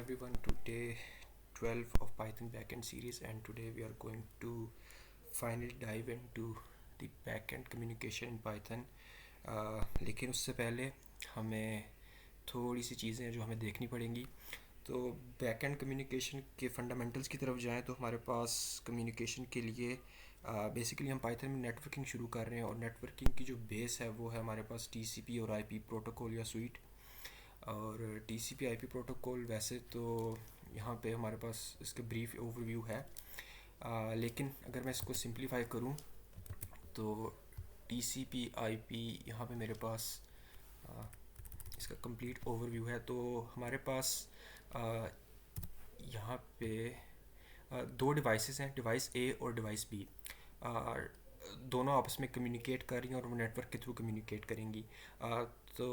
everyone, today 12 of Python backend series, and today we are going to finally dive into the backend communication in Python. लेकिन उससे पहले हमें थोड़ी सी चीज़ें जो हमें देखनी पड़ेंगी। तो बैकएंड कम्युनिकेशन के फंडामेंटल्स की तरफ जाएं तो हमारे पास कम्युनिकेशन के लिए बेसिकली हम पाइथन में नेटवर्किंग शुरू कर रहे हैं, और नेटवर्किंग की जो बेस है वो है हमारे पास टीसीपी और आईपी प्रोटोकॉल या स्वीट। और टीसीपी आईपी प्रोटोकॉल वैसे तो यहाँ पे हमारे पास इसके ब्रीफ ओवरव्यू है, लेकिन अगर मैं इसको सिंप्लीफाई करूँ तो टीसीपी आईपी यहाँ पे मेरे पास आ, इसका कंप्लीट ओवरव्यू है। तो हमारे पास आ, यहाँ पे दो डिवाइसेस हैं, डिवाइस ए और डिवाइस बी। दोनों आपस में कम्युनिकेट कर रही हैं और वो नेटवर्क के थ्रू कम्युनिकेट करेंगी। तो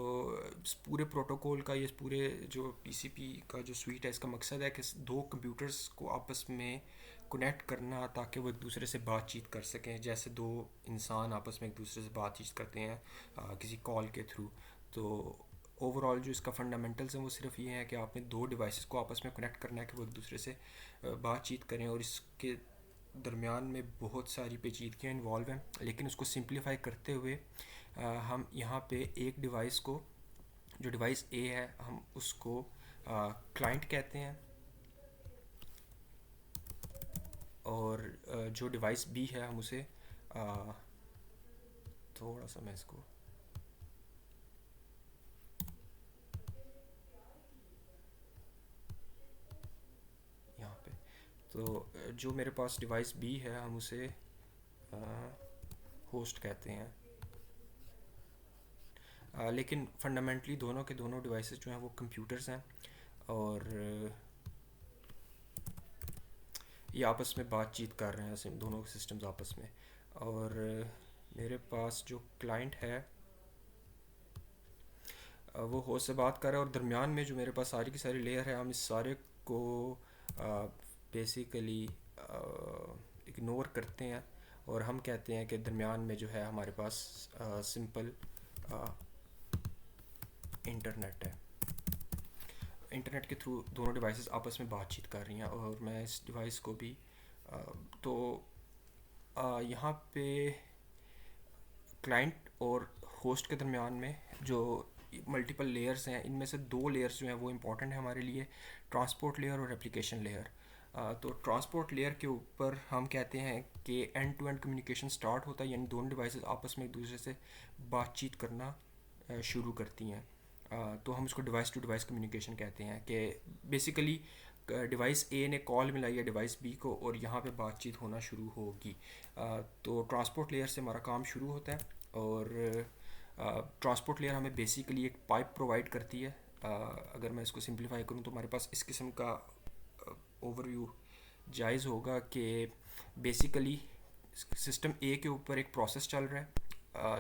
इस पूरे प्रोटोकॉल का, ये पूरे जो टीसीपी का जो स्वीट है, इसका मकसद है कि दो कंप्यूटर्स को आपस में कनेक्ट करना ताकि वो एक दूसरे से बातचीत कर सकें, जैसे दो इंसान आपस में एक दूसरे से बातचीत करते हैं किसी कॉल के थ्रू। तो ओवरऑल जो इसका फंडामेंटल्स हैं वो सिर्फ ये है कि आपने दो डिवाइसेस को आपस में कनेक्ट करना है कि वो एक दूसरे से बातचीत करें, और इसके दरमियान में बहुत सारी पेचीदगियाँ इन्वॉल्व हैं। लेकिन उसको सिंप्लीफाई करते हुए हम यहाँ पे एक डिवाइस को, जो डिवाइस ए है, हम उसको क्लाइंट कहते हैं, और जो डिवाइस बी है हम उसे थोड़ा सा मैं इसको यहाँ पे, तो जो मेरे पास डिवाइस बी है हम उसे होस्ट कहते हैं। लेकिन फंडामेंटली दोनों के दोनों डिवाइसेस जो हैं वो कंप्यूटर्स हैं, और ये आपस में बातचीत कर रहे हैं दोनों सिस्टम्स आपस में। और मेरे पास जो क्लाइंट है वो होस्ट से बात कर रहा है, और दरमियान में जो मेरे पास सारी की सारी लेयर है, हम इस सारे को बेसिकली इग्नोर करते हैं, और हम कहते हैं कि दरमियान में जो है हमारे पास सिंपल इंटरनेट है। इंटरनेट के थ्रू दोनों डिवाइसेस आपस में बातचीत कर रही हैं। और मैं इस डिवाइस को भी तो यहाँ पे क्लाइंट और होस्ट के दरमियान में जो मल्टीपल लेयर्स हैं, इनमें से दो लेयर्स जो हैं वो इम्पॉर्टेंट है हमारे लिए, ट्रांसपोर्ट लेयर और एप्लीकेशन लेयर। तो ट्रांसपोर्ट लेयर के ऊपर हम कहते हैं कि end to end communication start होता है, यानी दोनों डिवाइसेस आपस में एक दूसरे से बातचीत करना शुरू करती हैं। तो हम इसको डिवाइस टू डिवाइस कम्युनिकेशन कहते हैं कि बेसिकली डिवाइस ए ने कॉल मिलाई है डिवाइस बी को, और यहाँ पे बातचीत होना शुरू होगी। तो ट्रांसपोर्ट लेयर से हमारा काम शुरू होता है, और ट्रांसपोर्ट लेयर हमें बेसिकली एक पाइप प्रोवाइड करती है। अगर मैं इसको सिंप्लीफाई करूँ तो हमारे पास इस किस्म का ओवरव्यू जायज़ होगा कि बेसिकली सिस्टम ए के ऊपर एक प्रोसेस चल रहा है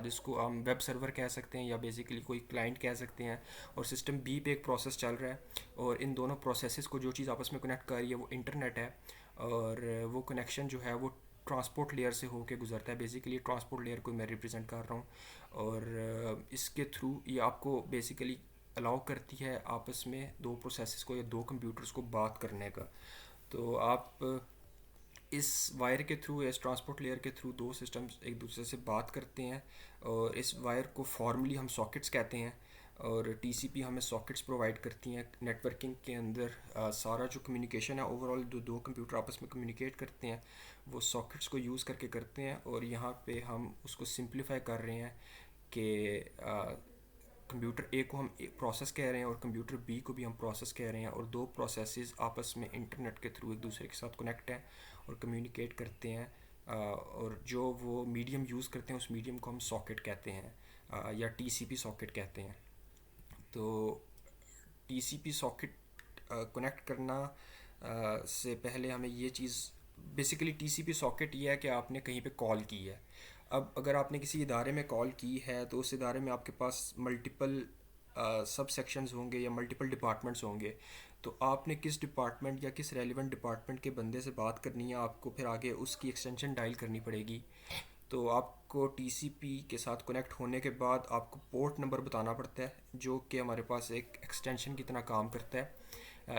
जिसको हम वेब सर्वर कह सकते हैं या बेसिकली कोई क्लाइंट कह सकते हैं, और सिस्टम बी पे एक प्रोसेस चल रहा है, और इन दोनों प्रोसेसेस को जो चीज़ आपस में कनेक्ट कर रही है वो इंटरनेट है। और वो कनेक्शन जो है वो ट्रांसपोर्ट लेयर से होके गुजरता है। बेसिकली ट्रांसपोर्ट लेयर को मैं रिप्रेजेंट कर रहा हूँ, और इसके थ्रू ये आपको बेसिकली अलाउ करती है आपस में दो प्रोसेसेस को या दो कंप्यूटर्स को बात करने का। तो आप इस वायर के थ्रू या इस ट्रांसपोर्ट लेयर के थ्रू दो सिस्टम्स एक दूसरे से बात करते हैं, और इस वायर को फॉर्मली हम सॉकेट्स कहते हैं, और टीसीपी हमें सॉकेट्स प्रोवाइड करती हैं। नेटवर्किंग के अंदर सारा जो कम्युनिकेशन है ओवरऑल दो कंप्यूटर आपस में कम्युनिकेट करते हैं वो सॉकेट्स को यूज़ करके करते हैं। और यहाँ पे हम उसको सिंप्लीफाई कर रहे हैं कि कंप्यूटर ए को हम प्रोसेस कह रहे हैं और कंप्यूटर बी को भी हम प्रोसेस कह रहे हैं, और दो प्रोसेसेस आपस में इंटरनेट के थ्रू एक दूसरे के साथ कनेक्ट हैं और कम्युनिकेट करते हैं। और जो वो मीडियम यूज़ करते हैं उस मीडियम को हम सॉकेट कहते हैं या टीसीपी सॉकेट कहते हैं। तो टीसीपी सॉकेट कनेक्ट करना से पहले हमें ये चीज़, बेसिकली टीसीपी सॉकेट ये है कि आपने कहीं पे कॉल की है। अब अगर आपने किसी इदारे में कॉल की है तो उस इदारे में आपके पास मल्टीपल सब सेक्शंस होंगे या मल्टीपल डिपार्टमेंट्स होंगे। तो आपने किस डिपार्टमेंट या किस रेलिवेंट डिपार्टमेंट के बंदे से बात करनी है, आपको फिर आगे उसकी एक्सटेंशन डायल करनी पड़ेगी। तो आपको टीसीपी के साथ कनेक्ट होने के बाद आपको पोर्ट नंबर बताना पड़ता है, जो कि हमारे पास एक एक्सटेंशन की तरह काम करता है।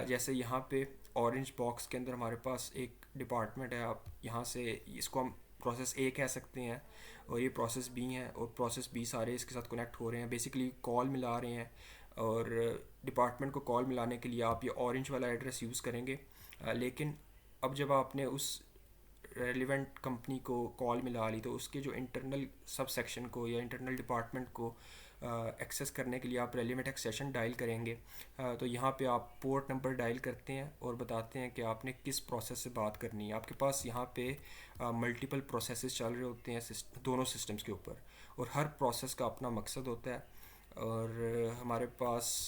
जैसे यहाँ पे ऑरेंज बॉक्स के अंदर हमारे पास एक डिपार्टमेंट है, आप यहाँ से इसको हम प्रोसेस ए कह सकते हैं और ये प्रोसेस बी है, और प्रोसेस बी सारे इसके साथ कनेक्ट हो रहे हैं, बेसिकली कॉल मिला रहे हैं। और डिपार्टमेंट को कॉल मिलाने के लिए आप ये ऑरेंज वाला एड्रेस यूज़ करेंगे। लेकिन अब जब आपने उस रेलिवेंट कंपनी को कॉल मिला ली तो उसके जो इंटरनल सब सेक्शन को या इंटरनल डिपार्टमेंट को एक्सेस करने के लिए आप रेलिवेंट एक्सेशन डायल करेंगे। तो यहाँ पे आप पोर्ट नंबर डायल करते हैं और बताते हैं कि आपने किस प्रोसेस से बात करनी है। आपके पास यहाँ पे मल्टीपल प्रोसेसेस चल रहे होते हैं दोनों सिस्टम्स के ऊपर, और हर प्रोसेस का अपना मकसद होता है। और हमारे पास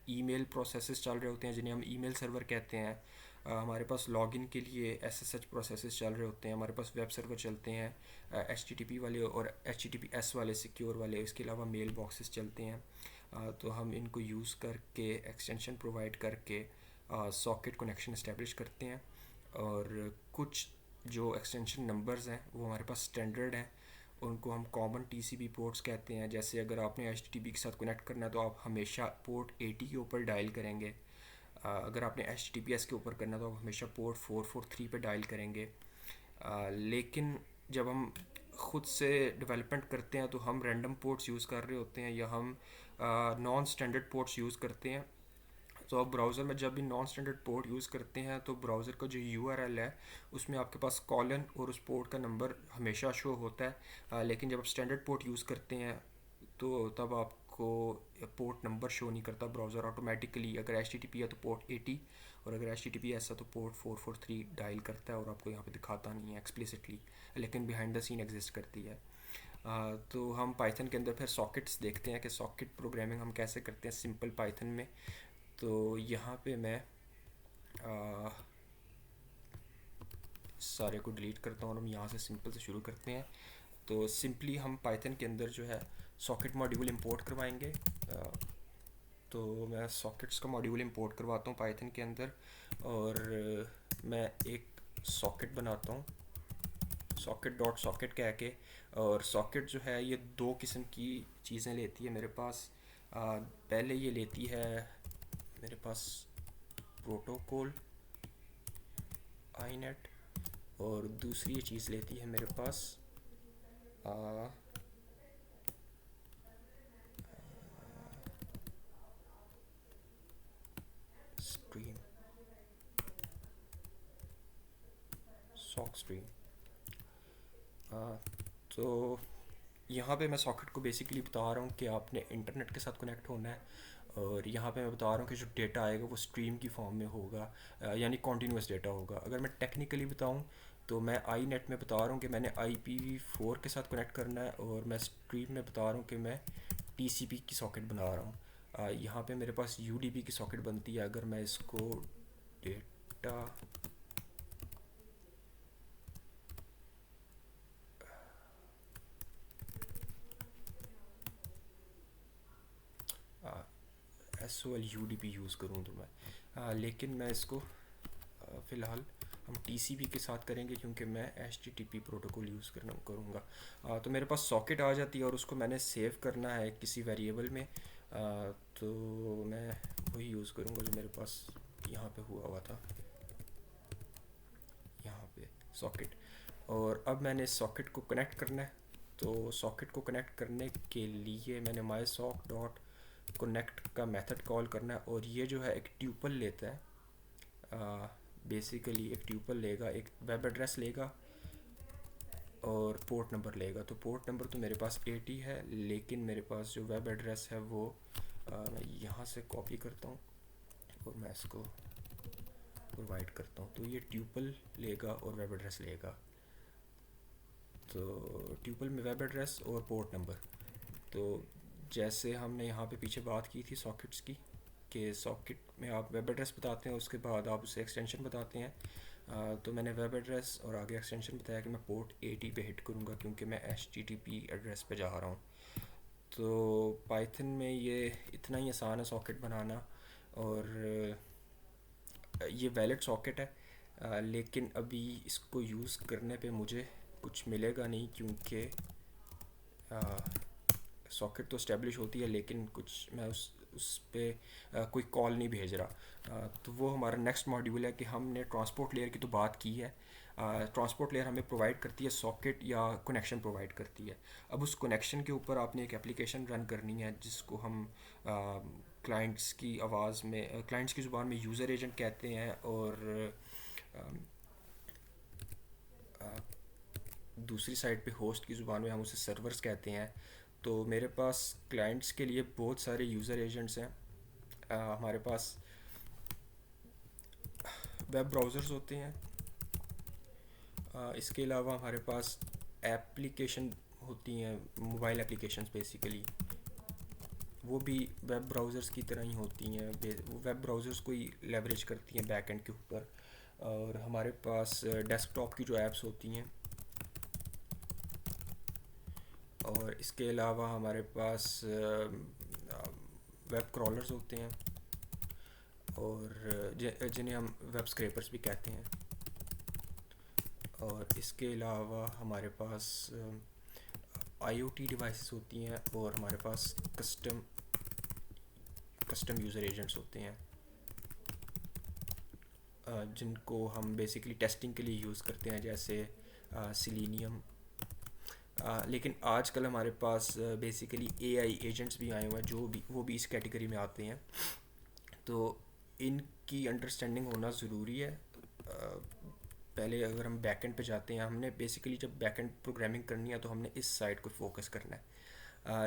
ईमेल प्रोसेसेस चल रहे होते हैं जिन्हें हम ईमेल सर्वर कहते हैं। हमारे पास लॉगिन के लिए SSH प्रोसेसेस चल रहे होते हैं। हमारे पास वेब सर्वर चलते हैं HTTP वाले और HTTPS वाले सिक्योर वाले। इसके अलावा मेल बॉक्सेस चलते हैं। तो हम इनको यूज़ करके एक्सटेंशन प्रोवाइड करके सॉकेट कनेक्शन इस्टेब्लिश करते हैं। और कुछ जो एक्सटेंशन नंबर्स हैं वो हमारे पास स्टैंडर्ड हैं, उनको हम कॉमन TCP पोर्ट्स कहते हैं। जैसे अगर आपने HTTP के साथ कनेक्ट करना है तो आप हमेशा पोर्ट 80 के ऊपर डायल करेंगे। अगर आपने HTTPS के ऊपर करना है तो आप हमेशा पोर्ट 443 पे डायल करेंगे। लेकिन जब हम ख़ुद से डेवलपमेंट करते हैं तो हम रैंडम पोर्ट्स यूज़ कर रहे होते हैं या हम नॉन स्टैंडर्ड पोर्ट्स यूज़ करते हैं। तो आप ब्राउज़र में जब भी नॉन स्टैंडर्ड पोर्ट यूज़ करते हैं तो ब्राउज़र का जो URL है उसमें आपके पास कॉलन और उस पोर्ट का नंबर हमेशा शो होता है। लेकिन जब आप स्टैंडर्ड पोर्ट यूज़ करते हैं तो तब आपको पोर्ट नंबर शो नहीं करता ब्राउज़र ऑटोमेटिकली। अगर HTTP है तो पोर्ट 80 और अगर HTTPS है तो पोर्ट 443 डायल करता है और आपको यहाँ पे दिखाता नहीं है एक्सप्लिसिटली, लेकिन बिहाइंड द सीन एग्जिस्ट करती है। तो हम पाइथन के अंदर फिर सॉकेट्स देखते हैं कि सॉकेट प्रोग्रामिंग हम कैसे करते हैं सिंपल पाइथन में। तो यहाँ पे मैं सारे को डिलीट करता हूँ और हम यहाँ से सिंपल से शुरू करते हैं। तो सिंपली हम पाइथन के अंदर जो है सॉकेट मॉड्यूल इंपोर्ट करवाएंगे। तो मैं सॉकेट्स का मॉड्यूल इंपोर्ट करवाता हूँ पाइथन के अंदर, और मैं एक सॉकेट बनाता हूँ सॉकेट डॉट सॉकेट कह के। और सॉकेट जो है ये दो किस्म की चीज़ें लेती है मेरे पास। पहले ये लेती है मेरे पास प्रोटोकॉल आईनेट, और दूसरी ये चीज़ लेती है मेरे पास स्ट्रीम सॉक स्ट्रीम। तो यहाँ पे मैं सॉकेट को बेसिकली बता रहा हूँ कि आपने इंटरनेट के साथ कनेक्ट होना है, और यहाँ पे मैं बता रहा हूँ कि जो डेटा आएगा वो स्ट्रीम की फॉर्म में होगा, यानी कॉन्टीन्यूस डेटा होगा। अगर मैं टेक्निकली बताऊँ तो मैं आईनेट में बता रहा हूँ कि मैंने IPv4 के साथ कनेक्ट करना है, और मैं स्ट्रीम में बता रहा हूँ कि मैं TCP की सॉकेट बना रहा हूँ। यहाँ पे मेरे पास UDP की सॉकेट बनती है। अगर मैं इसको डेटा SOL UDP यूज़ करूँ तो मैं लेकिन मैं इसको फ़िलहाल हम TCP के साथ करेंगे क्योंकि मैं HTTP प्रोटोकॉल यूज़ करूँगा। तो मेरे पास सॉकेट आ जाती है और उसको मैंने सेव करना है किसी वेरिएबल में। तो मैं वही यूज़ करूँगा जो मेरे पास यहाँ पे हुआ हुआ था, यहाँ पे सॉकेट। और अब मैंने इस सॉकेट को कनेक्ट करना है। तो सॉकेट को कनेक्ट करने के लिए मैंने mysock डॉट कनेक्ट का मेथड कॉल करना है, और ये जो है एक ट्यूपल लेता है। बेसिकली एक ट्यूपल लेगा, एक वेब एड्रेस लेगा और पोर्ट नंबर लेगा। तो पोर्ट नंबर तो मेरे पास 80 है, लेकिन मेरे पास जो वेब एड्रेस है वो मैं यहाँ से कॉपी करता हूँ और मैं इसको प्रोवाइड करता हूँ। तो ये ट्यूपल लेगा और वेब एड्रेस लेगा। तो ट्यूपल में वेब एड्रेस और पोर्ट नंबर। तो जैसे हमने यहाँ पे पीछे बात की थी सॉकेट्स की, कि सॉकेट में आप वेब एड्रेस बताते हैं, उसके बाद आप उसे एक्सटेंशन बताते हैं। तो मैंने वेब एड्रेस और आगे एक्सटेंशन बताया कि मैं पोर्ट 80 पे हिट करूँगा क्योंकि मैं HTTP एड्रेस पे जा रहा हूँ। तो पाइथन में ये इतना ही आसान है सॉकेट बनाना, और ये वैलिड सॉकेट है। लेकिन अभी इसको यूज़ करने पे मुझे कुछ मिलेगा नहीं, क्योंकि सॉकेट तो इस्टेब्लिश होती है लेकिन कुछ मैं उस उस पर कोई कॉल नहीं भेज रहा। तो वो हमारा नेक्स्ट मॉड्यूल है कि हमने ट्रांसपोर्ट लेयर की तो बात की है। ट्रांसपोर्ट लेयर हमें प्रोवाइड करती है सॉकेट या कनेक्शन प्रोवाइड करती है। अब उस कनेक्शन के ऊपर आपने एक एप्लीकेशन रन करनी है जिसको हम क्लाइंट्स की आवाज़ में, क्लाइंट्स की ज़ुबान में यूज़र एजेंट कहते हैं, और दूसरी साइड पे होस्ट की ज़ुबान में हम उसे सर्वर्स कहते हैं। तो मेरे पास क्लाइंट्स के लिए बहुत सारे यूज़र एजेंट्स हैं। हमारे पास वेब ब्राउज़र्स होते हैं। इसके अलावा हमारे पास एप्लीकेशन होती हैं, मोबाइल एप्लीकेशंस बेसिकली, वो भी वेब ब्राउज़र्स की तरह ही होती हैं। वो वेब ब्राउज़र्स को ही लेवरेज करती हैं बैकएंड के ऊपर। और हमारे पास डेस्कटॉप की जो ऐप्स होती हैं, और इसके अलावा हमारे पास वेब क्रॉलर्स होते हैं, और जिन्हें हम वेब स्क्रैपर्स भी कहते हैं। और इसके अलावा हमारे पास आईओटी डिवाइसेस होती हैं, और हमारे पास कस्टम यूज़र एजेंट्स होते हैं, जिनको हम बेसिकली टेस्टिंग के लिए यूज़ करते हैं, जैसे सिलीनियम। लेकिन आजकल हमारे पास बेसिकली एआई एजेंट्स भी आए हुए हैं, जो भी वो भी इस कैटेगरी में आते हैं। तो इनकी अंडरस्टैंडिंग होना ज़रूरी है। पहले अगर हम बैकएंड पे जाते हैं, हमने बेसिकली जब बैकएंड प्रोग्रामिंग करनी है तो हमने इस साइड को फोकस करना है।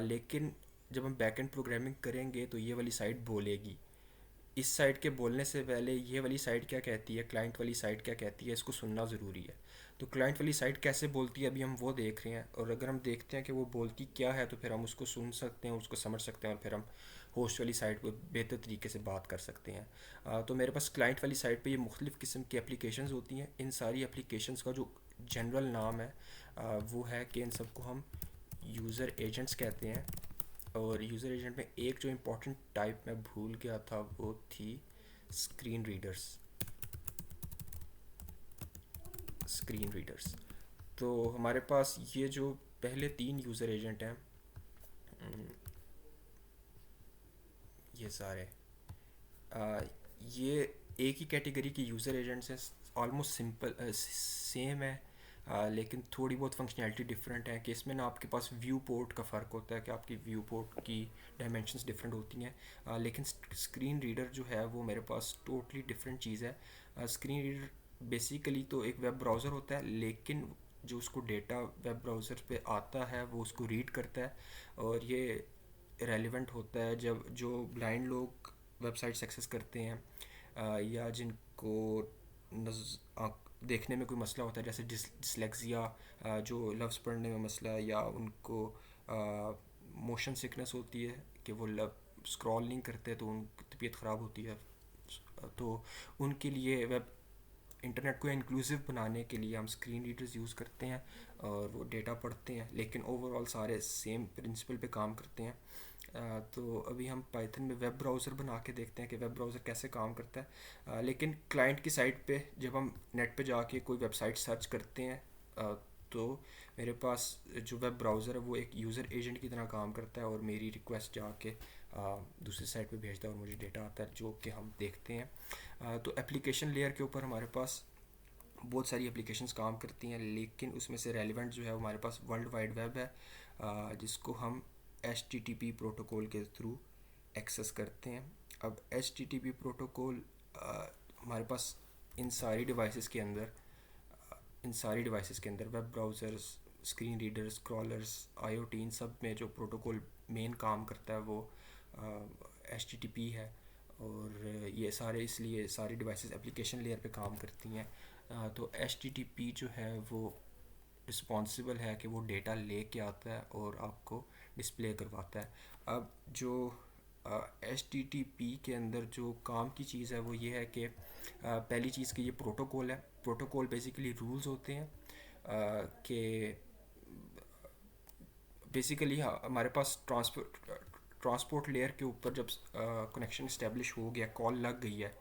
लेकिन जब हम बैकएंड प्रोग्रामिंग करेंगे तो ये वाली साइड बोलेगी। इस साइड के बोलने से पहले ये वाली साइड क्या कहती है, क्लाइंट वाली साइड क्या कहती है, इसको सुनना ज़रूरी है। तो क्लाइंट वाली साइड कैसे बोलती है अभी हम वो देख रहे हैं, और अगर हम देखते हैं कि वो बोलती क्या है तो फिर हम उसको सुन सकते हैं, उसको समझ सकते हैं, और फिर हम होस्ट वाली साइड पर बेहतर तरीके से बात कर सकते हैं। तो मेरे पास क्लाइंट वाली साइड पे ये मुख्तलिफ़ किस्म की एप्लीकेशंस होती हैं। इन सारी एप्लीकेशंस का जो जनरल नाम है वो है कि इन सबको हम यूज़र एजेंट्स कहते हैं। और यूज़र एजेंट में एक जो इम्पोर्टेंट टाइप मैं भूल गया था वो थी स्क्रीन रीडर्स। Screen readers. तो हमारे पास ये जो पहले तीन यूज़र एजेंट हैं, ये सारे ये एक ही कैटेगरी के यूज़र एजेंट्स हैं। ऑलमोस्ट सिंपल सेम है, लेकिन थोड़ी बहुत फंक्शनैलिटी डिफरेंट है। कि इसमें ना आपके पास व्यू पोर्ट का फ़र्क होता है कि आपकी व्यू पोर्ट की डायमेंशंस डिफरेंट होती हैं। लेकिन स्क्रीन रीडर जो है वो मेरे पास टोटली डिफरेंट चीज़ है। स्क्रीन रीडर बेसिकली तो एक वेब ब्राउज़र होता है, लेकिन जो उसको डेटा वेब ब्राउज़र पे आता है वो उसको रीड करता है। और ये रेलिवेंट होता है जब जो ब्लाइंड लोग वेबसाइट्स एक्सेस करते हैं, या जिनको देखने में कोई मसला होता है, जैसे डिसलेक्सिया, जो लफ्ज़ पढ़ने में मसला है, या उनको मोशन सिकनेस होती है कि वो स्क्रॉल नहीं करते तो उनकी तबीयत ख़राब होती है। तो उनके लिए वेब इंटरनेट को इंक्लूसिव बनाने के लिए हम स्क्रीन रीडर्स यूज़ करते हैं, और वो डेटा पढ़ते हैं, लेकिन ओवरऑल सारे सेम प्रिंसिपल पे काम करते हैं। तो अभी हम पाइथन में वेब ब्राउज़र बना के देखते हैं कि वेब ब्राउज़र कैसे काम करता है। लेकिन क्लाइंट की साइट पे जब हम नेट पे जाके कोई वेबसाइट सर्च करते हैं, तो मेरे पास जो वेब ब्राउज़र है वो एक यूज़र एजेंट की तरह काम करता है, और मेरी रिक्वेस्ट जाके दूसरी साइट पे भेजता है और मुझे डेटा आता है जो कि हम देखते हैं। तो एप्लीकेशन लेयर के ऊपर हमारे पास बहुत सारी एप्लीकेशंस काम करती हैं, लेकिन उसमें से रेलिवेंट जो है हमारे पास वर्ल्ड वाइड वेब है, जिसको हम HTTP प्रोटोकॉल के थ्रू एक्सेस करते हैं। अब HTTP प्रोटोकॉल हमारे पास इन सारी डिवाइसेस के अंदर web browsers, screen readers, crawlers, IoT, इन सब में जो प्रोटोकॉल मेन काम करता है वो HTTP है। और ये सारे इसलिए सारी डिवाइसेस एप्लीकेशन लेयर पे काम करती हैं। तो HTTP जो है वो रिस्पॉन्सिबल है कि वो डेटा ले के आता है और आपको डिस्प्ले करवाता है। अब जो HTTP के अंदर जो काम की चीज़ है वो ये है कि पहली चीज़ कि ये प्रोटोकॉल है। प्रोटोकॉल बेसिकली रूल्स होते हैं कि बेसिकली हमारे पास ट्रांसपोर्ट लेयर के ऊपर जब कनेक्शन इस्टेब्लिश हो गया, कॉल लग गई है,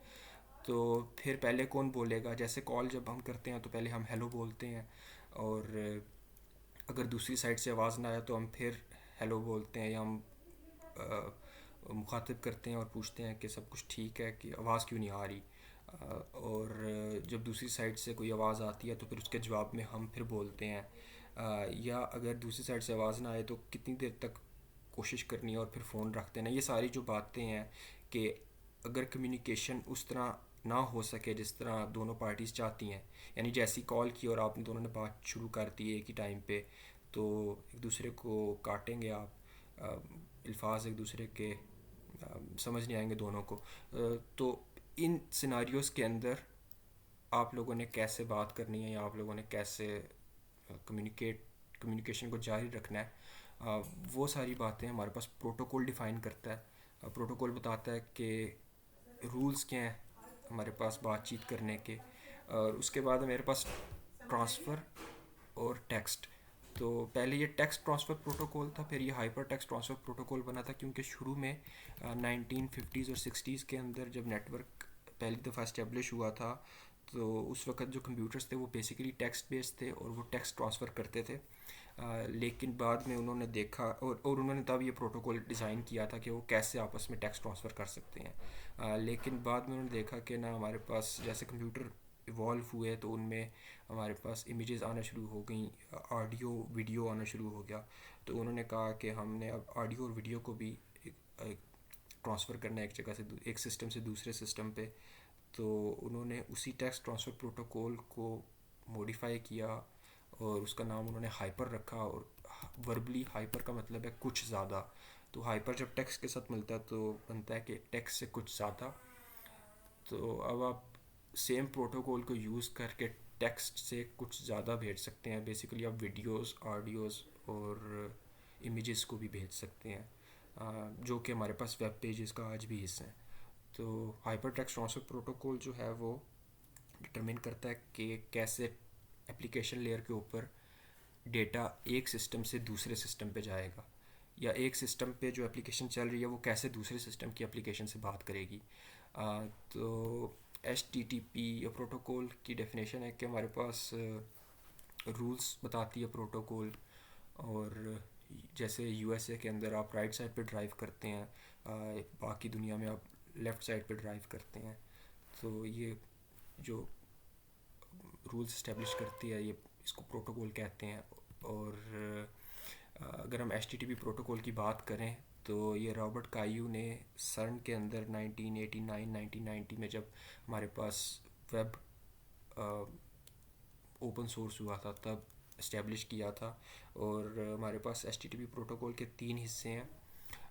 तो फिर पहले कौन बोलेगा। जैसे कॉल जब हम करते हैं तो पहले हम हेलो बोलते हैं, और अगर दूसरी साइड से आवाज़ ना आए तो हम फिर हेलो बोलते हैं, या हम मुखातिब करते हैं और पूछते हैं कि सब कुछ ठीक है, कि आवाज़ क्यों नहीं आ रही। और जब दूसरी साइड से कोई आवाज़ आती है तो फिर उसके जवाब में हम फिर बोलते हैं। या अगर दूसरी साइड से आवाज़ ना आए तो कितनी देर तक कोशिश करनी है और फिर फ़ोन रख देना। ये सारी जो बातें हैं कि अगर कम्युनिकेशन उस तरह ना हो सके जिस तरह दोनों पार्टीज़ चाहती हैं, यानी जैसी कॉल की और आपने दोनों ने बात शुरू कर दी एक ही टाइम पे, तो एक दूसरे को काटेंगे आप, अल्फाज एक दूसरे के समझ नहीं आएंगे दोनों को। तो इन सिनारियोज़ के अंदर आप लोगों ने कैसे बात करनी है या आप लोगों ने कैसे कम्युनिकेशन को जारी रखना है, वो सारी बातें हमारे पास प्रोटोकॉल डिफ़ाइन करता है। प्रोटोकॉल बताता है कि रूल्स क्या हैं हमारे पास बातचीत करने के। और उसके बाद मेरे पास ट्रांसफ़र और टेक्स्ट। तो पहले ये टेक्स्ट ट्रांसफ़र प्रोटोकॉल था, फिर ये हाइपर टेक्स्ट ट्रांसफ़र प्रोटोकॉल बना था, क्योंकि शुरू में 1950s और 60s के अंदर जब नेटवर्क पहली दफ़ा इस्टेब्लिश हुआ था, तो उस वक्त जो कंप्यूटर्स थे वो बेसिकली टेक्स्ट बेस्ड थे और वो टेक्स्ट ट्रांसफ़र करते थे। लेकिन बाद में उन्होंने देखा और उन्होंने तब ये प्रोटोकॉल डिज़ाइन किया था कि वो कैसे आपस में टेक्स्ट ट्रांसफ़र कर सकते हैं। लेकिन बाद में उन्होंने देखा कि ना, हमारे पास जैसे कंप्यूटर इवॉल्व हुए तो उनमें हमारे पास इमेजेस आना शुरू हो गई, ऑडियो वीडियो आना शुरू हो गया। तो उन्होंने कहा कि हमने अब ऑडियो और वीडियो को भी ट्रांसफ़र करना है एक जगह से एक सिस्टम से दूसरे सिस्टम पे। तो उन्होंने उसी टेक्स्ट ट्रांसफ़र प्रोटोकॉल को मॉडिफाई किया और उसका नाम उन्होंने हाइपर रखा। और वर्बली हाइपर का मतलब है कुछ ज़्यादा। तो हाइपर जब टेक्स्ट के साथ मिलता है तो बनता है कि टेक्स्ट से कुछ ज़्यादा। तो अब आप सेम प्रोटोकॉल को यूज़ करके टेक्स्ट से कुछ ज़्यादा भेज सकते हैं। बेसिकली आप वीडियोस, ऑडियोज़ और इमेजेस को भी भेज सकते हैं, जो कि हमारे पास वेब पेजेस का आज भी हिस्सा है। तो हाइपर टेक्स्ट ट्रांसफ़र प्रोटोकॉल जो है वो डिटरमिन करता है कि कैसे एप्लीकेशन लेयर के ऊपर डेटा एक सिस्टम से दूसरे सिस्टम पे जाएगा, या एक सिस्टम पे जो एप्लीकेशन चल रही है वो कैसे दूसरे सिस्टम की एप्लीकेशन से बात करेगी। तो H T T P protocol की डेफिनेशन है कि हमारे पास रूल्स बताती है प्रोटोकॉल। और जैसे यूएसए के अंदर आप राइट साइड पे ड्राइव करते हैं, बाकी दुनिया में आप लेफ़्ट साइड पे ड्राइव करते हैं। तो ये जो रूल्स इस्टेब्लिश करती है, ये इसको प्रोटोकॉल कहते हैं। और अगर हम एच टी पी प्रोटोकॉल की बात करें तो ये रॉबर्ट कायू ने सर्न के अंदर 1989-1990 में, जब हमारे पास वेब ओपन सोर्स हुआ था, तब इस्टेब्लिश किया था। और हमारे पास एच टी पी प्रोटोकॉल के तीन हिस्से हैं।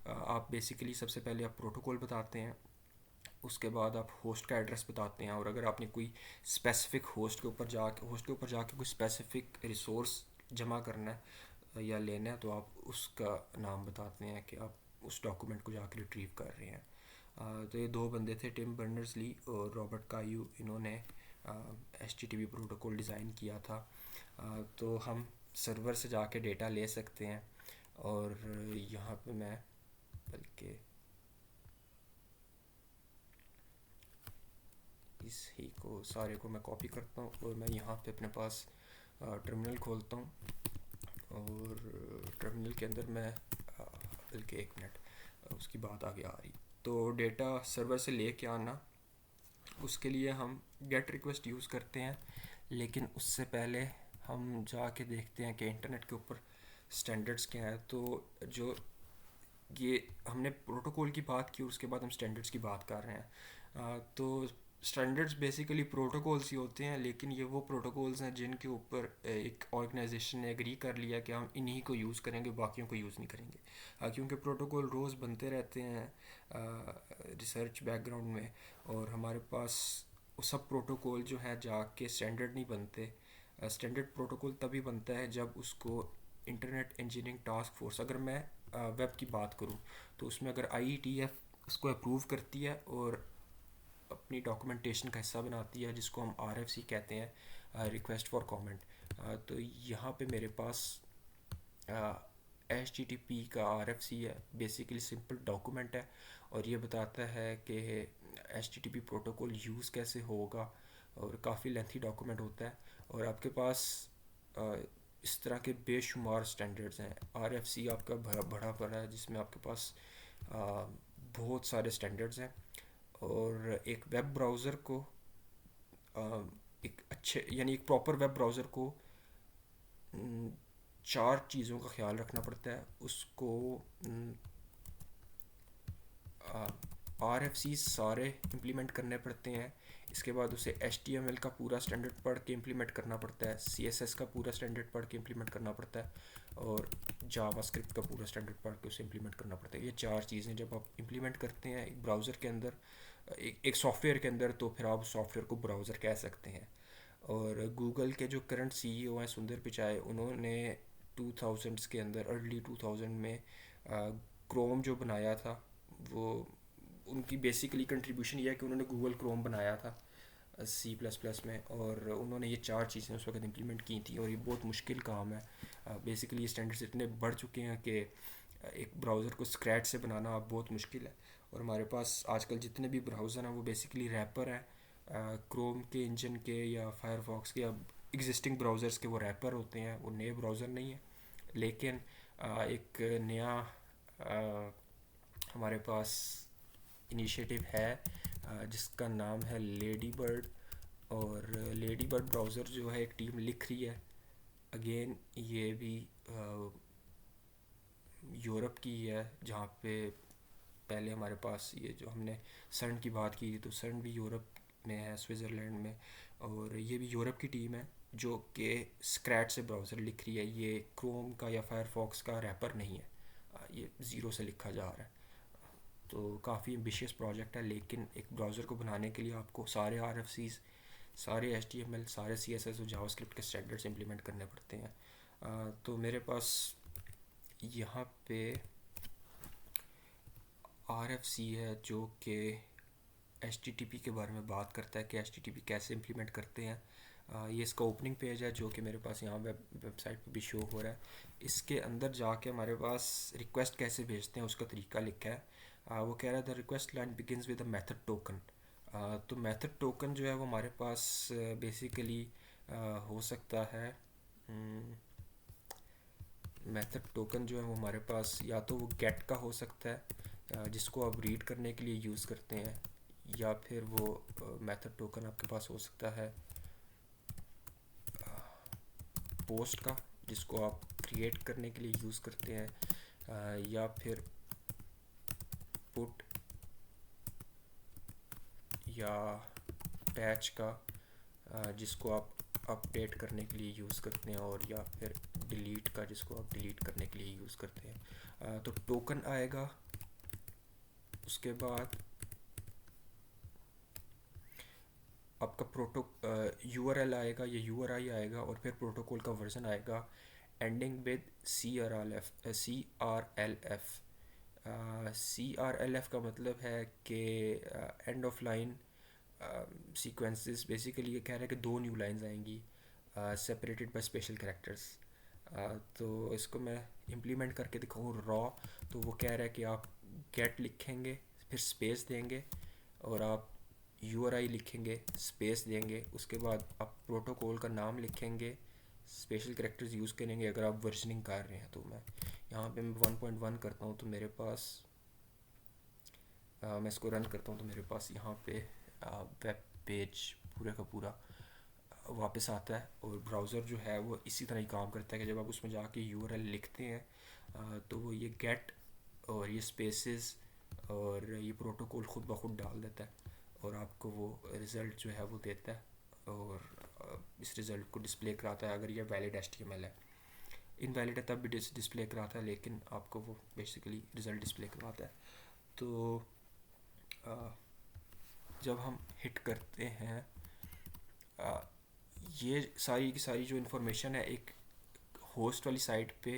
आप बेसिकली सबसे पहले आप प्रोटोकॉल बताते हैं, उसके बाद आप होस्ट का एड्रेस बताते हैं, और अगर आपने कोई स्पेसिफ़िक होस्ट के ऊपर जाके कोई स्पेसिफ़िक रिसोर्स जमा करना है या लेना है, तो आप उसका नाम बताते हैं कि आप उस डॉक्यूमेंट को जाकर रिट्रीव कर रहे हैं। तो ये दो बंदे थे, टिम बर्नर्स ली और रॉबर्ट कायू, इन्होंने H T T P protocol design किया था। तो हम सर्वर से जाके डेटा ले सकते हैं। और यहाँ पे मैं बल्कि इस ही को सारे को मैं कॉपी करता हूँ और मैं यहाँ पे अपने पास टर्मिनल खोलता हूँ। और टर्मिनल के अंदर मैं बल्कि एक मिनट, उसकी बात आगे आ रही। तो डेटा सर्वर से लेके आना, उसके लिए हम गेट रिक्वेस्ट यूज़ करते हैं। लेकिन उससे पहले हम जाके देखते हैं कि इंटरनेट के ऊपर स्टैंडर्ड्स क्या है। तो जो ये हमने प्रोटोकॉल की बात की और उसके बाद हम स्टैंडर्ड्स की बात कर रहे हैं। तो स्टैंडर्ड्स बेसिकली प्रोटोकॉल्स ही होते हैं, लेकिन ये वो प्रोटोकॉल्स हैं जिनके ऊपर एक ऑर्गेनाइजेशन ने एग्री कर लिया कि हम इन्हीं को यूज़ करेंगे, बाकियों को यूज़ नहीं करेंगे। क्योंकि प्रोटोकॉल रोज़ बनते रहते हैं रिसर्च बैकग्राउंड में, और हमारे पास वो सब प्रोटोकॉल जो है जाके स्टैंडर्ड नहीं बनते। स्टैंडर्ड प्रोटोकॉल तभी बनता है जब उसको इंटरनेट इंजीनियरिंग टास्क फोर्स, अगर मैं वेब की बात करूँ तो उसमें अगर IETF उसको अप्रूव करती है और अपनी डॉक्यूमेंटेशन का हिस्सा बनाती है, जिसको हम RFC कहते हैं, रिक्वेस्ट फॉर कमेंट। तो यहाँ पे मेरे पास HTTP का RFC है, बेसिकली सिंपल डॉक्यूमेंट है, और ये बताता है कि HTTP प्रोटोकॉल यूज़ कैसे होगा, और काफ़ी लेंथी डॉक्यूमेंट होता है। और आपके पास इस तरह के बेशुमार स्टैंडर्ड्स हैं। RFC आपका बड़ा बड़ा है, जिसमें आपके पास बहुत सारे स्टैंडर्ड्स हैं, और एक वेब ब्राउज़र को एक अच्छे यानी एक प्रॉपर वेब ब्राउज़र को चार चीज़ों का ख्याल रखना पड़ता है। उसको आर एफ सी सारे इम्प्लीमेंट करने पड़ते हैं। इसके बाद उसे एच टी एम एल का पूरा स्टैंडर्ड पढ़ के इम्प्लीमेंट करना पड़ता है, सी एस एस का पूरा स्टैंडर्ड पढ़ के इम्प्लीमेंट करना पड़ता है, और जावा स्क्रिप्ट का पूरा स्टैंडर्ड पढ़ के उसे इम्प्लीमेंट करना पड़ता है। ये चार चीज़ें जब आप इम्प्लीमेंट करते हैं एक ब्राउज़र के अंदर, एक सॉफ्टवेयर के अंदर, तो फिर आप सॉफ्टवेयर को ब्राउज़र कह सकते हैं। और गूगल के जो करंट सीईओ हैं सुंदर पिचाई, उन्होंने 2000s के अंदर, अर्ली 2000 में क्रोम जो बनाया था, वो उनकी बेसिकली कंट्रीब्यूशन ये है कि उन्होंने गूगल क्रोम बनाया था सी प्लस प्लस में, और उन्होंने ये चार चीज़ें उस वक्त इम्प्लीमेंट की थी, और ये बहुत मुश्किल काम है। बेसिकली ये स्टैंडर्ड्स इतने बढ़ चुके हैं कि एक ब्राउज़र को स्क्रैच से बनाना अब बहुत मुश्किल है। और हमारे पास आजकल जितने भी ब्राउज़र हैं वो बेसिकली रैपर हैं, क्रोम के इंजन के या फायरफॉक्स के या एग्जिस्टिंग ब्राउज़र्स के वो रैपर होते हैं, वो नए ब्राउज़र नहीं है। लेकिन एक नया हमारे पास इनिशिएटिव है जिसका नाम है लेडी बर्ड, और लेडी बर्ड ब्राउज़र जो है एक टीम लिख रही है। अगेन ये भी यूरोप की है, जहाँ पे पहले हमारे पास ये जो हमने सर्न की बात की, तो सर्न भी यूरोप में है, स्विट्ज़रलैंड में, और ये भी यूरोप की टीम है जो कि स्क्रैच से ब्राउज़र लिख रही है। ये क्रोम का या फायरफॉक्स का रैपर नहीं है, ये ज़ीरो से लिखा जा रहा है। तो काफ़ी एम्बिशियस प्रोजेक्ट है, लेकिन एक ब्राउज़र को बनाने के लिए आपको सारे आर एफ सीज़, सारे एच टी एम एल, सारे सी एस एस और जावास्क्रिप्ट के स्टैंडर्ड्स इम्प्लीमेंट करने पड़ते हैं। तो मेरे पास यहाँ पे आर एफ सी है जो कि एच टी टी पी के बारे में बात करता है कि एच टी टी पी कैसे इम्प्लीमेंट करते हैं। ये इसका ओपनिंग पेज है जो कि मेरे पास यहाँ वेबसाइट पे भी शो हो रहा है। इसके अंदर जाके हमारे पास रिक्वेस्ट कैसे भेजते हैं उसका तरीका लिखा है। वो कह रहा है the request line begins with a method token. तो मेथड टोकन जो है वो हमारे पास बेसिकली हो सकता है, मेथड टोकन जो है वो हमारे पास या तो वो गेट का हो सकता है जिसको आप रीड करने के लिए यूज़ करते हैं, या फिर वो मेथड टोकन आपके पास हो सकता है पोस्ट का, जिसको आप क्रिएट करने के लिए यूज़ करते हैं, या फिर पुट या पैच का, जिसको आप अपडेट करने के लिए यूज़ करते हैं, और या फिर डिलीट का, जिसको आप डिलीट करने के लिए यूज़ करते हैं। तो टोकन आएगा, उसके बाद आपका यू आर एल आएगा या यू आर आई आएगा, और फिर प्रोटोकॉल का वर्जन आएगा ending with C R L F का मतलब है कि end of line sequences. Basically ये कह रहा है कि दो न्यू लाइंस आएंगी सेपरेटेड बाय स्पेशल कैरेक्टर्स। तो इसको मैं इम्प्लीमेंट करके दिखाऊँ रॉ, तो वो कह रहा है कि आप गेट लिखेंगे, फिर स्पेस देंगे, और आप यू आर आई लिखेंगे, स्पेस देंगे, उसके बाद आप प्रोटोकॉल का नाम लिखेंगे, स्पेशल कैरेक्टर्स यूज़ करेंगे अगर आप वर्जनिंग कर रहे हैं। तो मैं यहाँ पे मैं 1.1 करता हूँ, तो मेरे पास मैं इसको रन करता हूँ, तो मेरे पास यहाँ पे वेब पेज पूरे का पूरा वापस आता है। और ब्राउज़र जो है वो इसी तरह ही काम करता है कि जब आप उसमें जाके यूआरएल लिखते हैं तो वो ये गेट और ये स्पेसेस और ये प्रोटोकॉल ख़ुद ब खुद डाल देता है, और आपको वो रिज़ल्ट जो है वो देता है, और इस रिज़ल्ट को डिस्प्ले कराता है अगर ये वैलिड HTML है। इनवैलिड है तब भी डिस्प्ले कराता है, लेकिन आपको वो बेसिकली रिज़ल्ट डिस्प्ले कराता है। तो जब हम हिट करते हैं ये सारी की सारी जो इन्फॉर्मेशन है एक होस्ट वाली साइट पे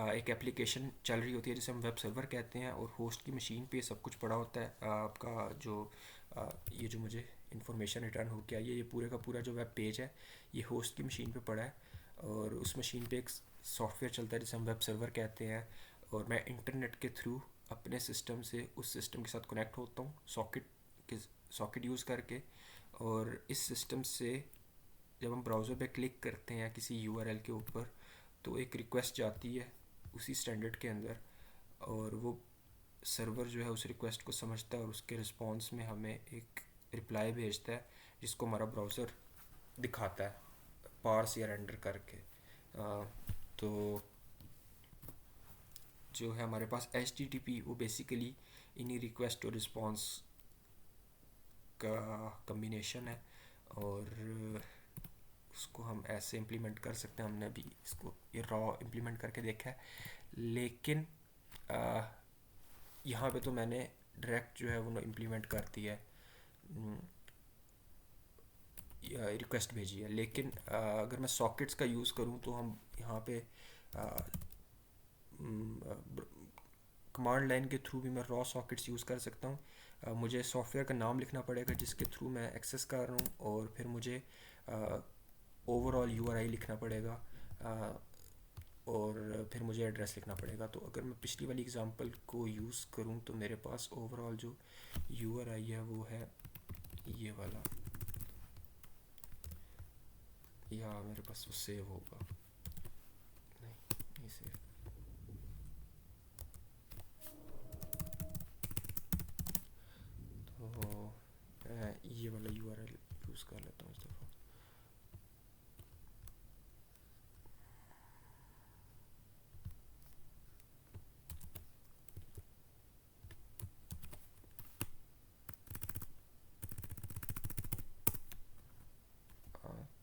एक एप्लीकेशन चल रही होती है जिसे हम वेब सर्वर कहते हैं, और होस्ट की मशीन पे सब कुछ पड़ा होता है। आपका जो ये जो मुझे इन्फॉर्मेशन रिटर्न हो के आई है, ये पूरे का पूरा जो वेब पेज है ये होस्ट की मशीन पे पड़ा है, और उस मशीन पे एक सॉफ्टवेयर चलता है जिसे हम वेब सर्वर कहते हैं, और मैं इंटरनेट के थ्रू अपने सिस्टम से उस सिस्टम के साथ कनेक्ट होता हूँ सॉकेट यूज़ करके। और इस सिस्टम से जब हम ब्राउज़र पे क्लिक करते हैं किसी यूआरएल के ऊपर, तो एक रिक्वेस्ट जाती है उसी स्टैंडर्ड के अंदर, और वो सर्वर जो है उस रिक्वेस्ट को समझता है और उसके रिस्पॉन्स में हमें एक रिप्लाई भेजता है जिसको हमारा ब्राउज़र दिखाता है पार्स या रेंडर करके। तो जो है हमारे पास HTTP वो बेसिकली इन्हीं रिक्वेस्ट और रिस्पॉन्स का कम्बिनेशन है, और उसको हम ऐसे इम्प्लीमेंट कर सकते हैं। हमने अभी इसको ये रॉ इम्प्लीमेंट करके देखा है, लेकिन यहाँ पे तो मैंने डायरेक्ट जो है वो इम्प्लीमेंट कर दिया है, रिक्वेस्ट भेजी है। लेकिन अगर मैं सॉकेट्स का यूज़ करूँ तो हम यहाँ पे कमांड लाइन के थ्रू भी मैं रॉ सॉकेट्स यूज़ कर सकता हूँ। मुझे सॉफ्टवेयर का नाम लिखना पड़ेगा जिसके थ्रू मैं एक्सेस कर रहा हूँ, और फिर मुझे ओवरऑल URI लिखना पड़ेगा, और फिर मुझे एड्रेस लिखना पड़ेगा। तो अगर मैं पिछली वाली एग्जांपल को यूज़ करूँ तो मेरे पास ओवरऑल जो URI है वो है ये वाला, या मेरे पास वो सेव होगा, नहीं सेव, तो ये वाला URL यूज़ कर लेता हूँ इस दफ़ा।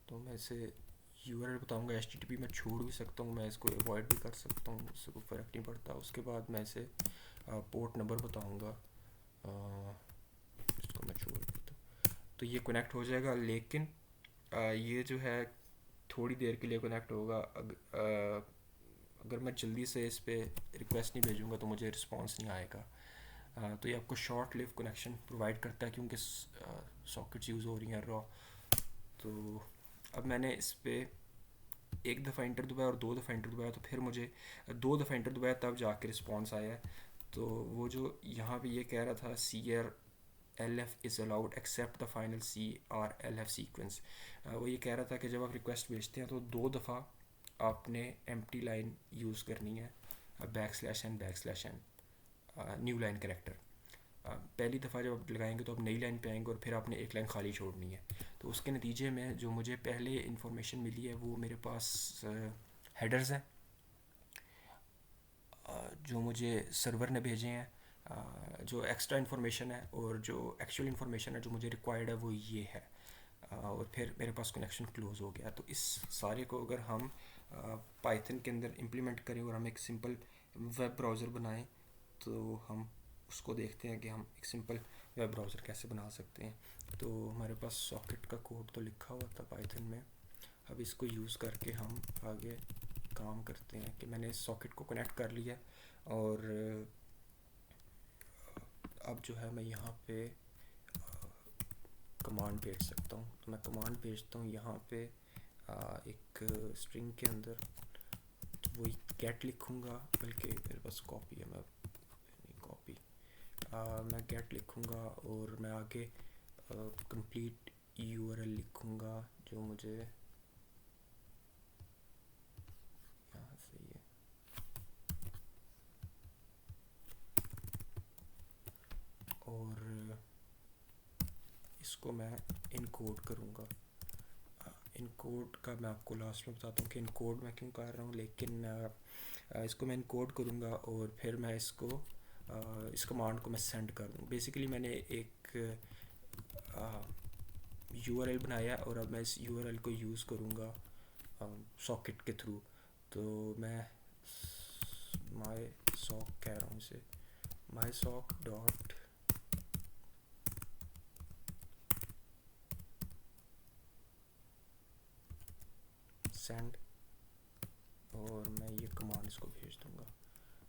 तो मैं इसे URL बताऊंगा। HTTP मैं छोड़ भी सकता हूँ, मैं इसको अवॉइड भी कर सकता हूँ, उससे कोई फ़र्क नहीं पड़ता। उसके बाद मैं इसे पोर्ट नंबर बताऊंगा, इसको मैं छोड़ देता हूँ। तो ये कनेक्ट हो जाएगा, लेकिन ये जो है थोड़ी देर के लिए कनेक्ट होगा। अगर मैं जल्दी से इस पर रिक्वेस्ट नहीं भेजूँगा तो मुझे रिस्पॉन्स नहीं आएगा। तो ये आपको शॉर्ट लिव कनेक्शन प्रोवाइड करता है क्योंकि सॉकेट्स यूज़ हो रही हैं रॉ। तो अब मैंने इस पर एक दफ़ा इंटर दबाया और दो दफ़ा इंटर दबाया, तो फिर मुझे दो दफ़ा इंटर दबाया तब जाके रिस्पॉन्स आया है। तो वो जो यहाँ पे ये कह रहा था CRLF is allowed except the final CRLF sequence, वो ये कह रहा था कि जब आप रिक्वेस्ट भेजते हैं तो दो दफ़ा आपने एम्प्टी लाइन यूज़ करनी है, \n न्यू लाइन करेक्टर। पहली दफ़ा जब आप लगाएंगे तो आप नई लाइन पे आएंगे और फिर आपने एक लाइन खाली छोड़नी है। तो उसके नतीजे में जो मुझे पहले इंफॉर्मेशन मिली है वो मेरे पास हेडर्स हैं जो मुझे सर्वर ने भेजे हैं, जो एक्स्ट्रा इन्फॉर्मेशन है, और जो एक्चुअल इन्फॉर्मेशन है जो मुझे रिक्वायर्ड है वो ये है, और फिर मेरे पास कनेक्शन क्लोज़ हो गया। तो इस सारे को अगर हम पाइथन के अंदर इम्प्लीमेंट करें और हम एक सिंपल वेब ब्राउज़र बनाएं तो हम उसको देखते हैं कि हम एक सिंपल वेब ब्राउज़र कैसे बना सकते हैं। तो हमारे पास सॉकेट का कोड तो लिखा हुआ था पाइथन में। अब इसको यूज़ करके हम आगे काम करते हैं कि मैंने इस सॉकेट को कनेक्ट कर लिया, और अब जो है मैं यहाँ पे कमांड भेज सकता हूँ। तो मैं कमांड भेजता हूँ यहाँ पे एक स्ट्रिंग के अंदर, तो वही गेट लिखूँगा, बल्कि मेरे पास कॉपी है, मैं कॉपी मैं गेट लिखूँगा और मैं आगे कंप्लीट URL लिखूँगा जो मुझे यहाँ से ये, और इसको मैं इनकोड करूँगा। इनकोड का मैं आपको लास्ट में बताता हूँ कि इनकोड मैं क्यों कर रहा हूँ, लेकिन इसको मैं इनकोड करूँगा और फिर मैं इसको इस कमांड को मैं सेंड कर दूँ। बेसिकली मैंने एक URL बनाया और अब मैं इस URL को यूज़ करूँगा सॉकेट के थ्रू। तो मैं माई सॉक कह रहा हूँ इसे, माई सॉक डॉट सेंड, और मैं ये कमांड इसको भेज दूँगा।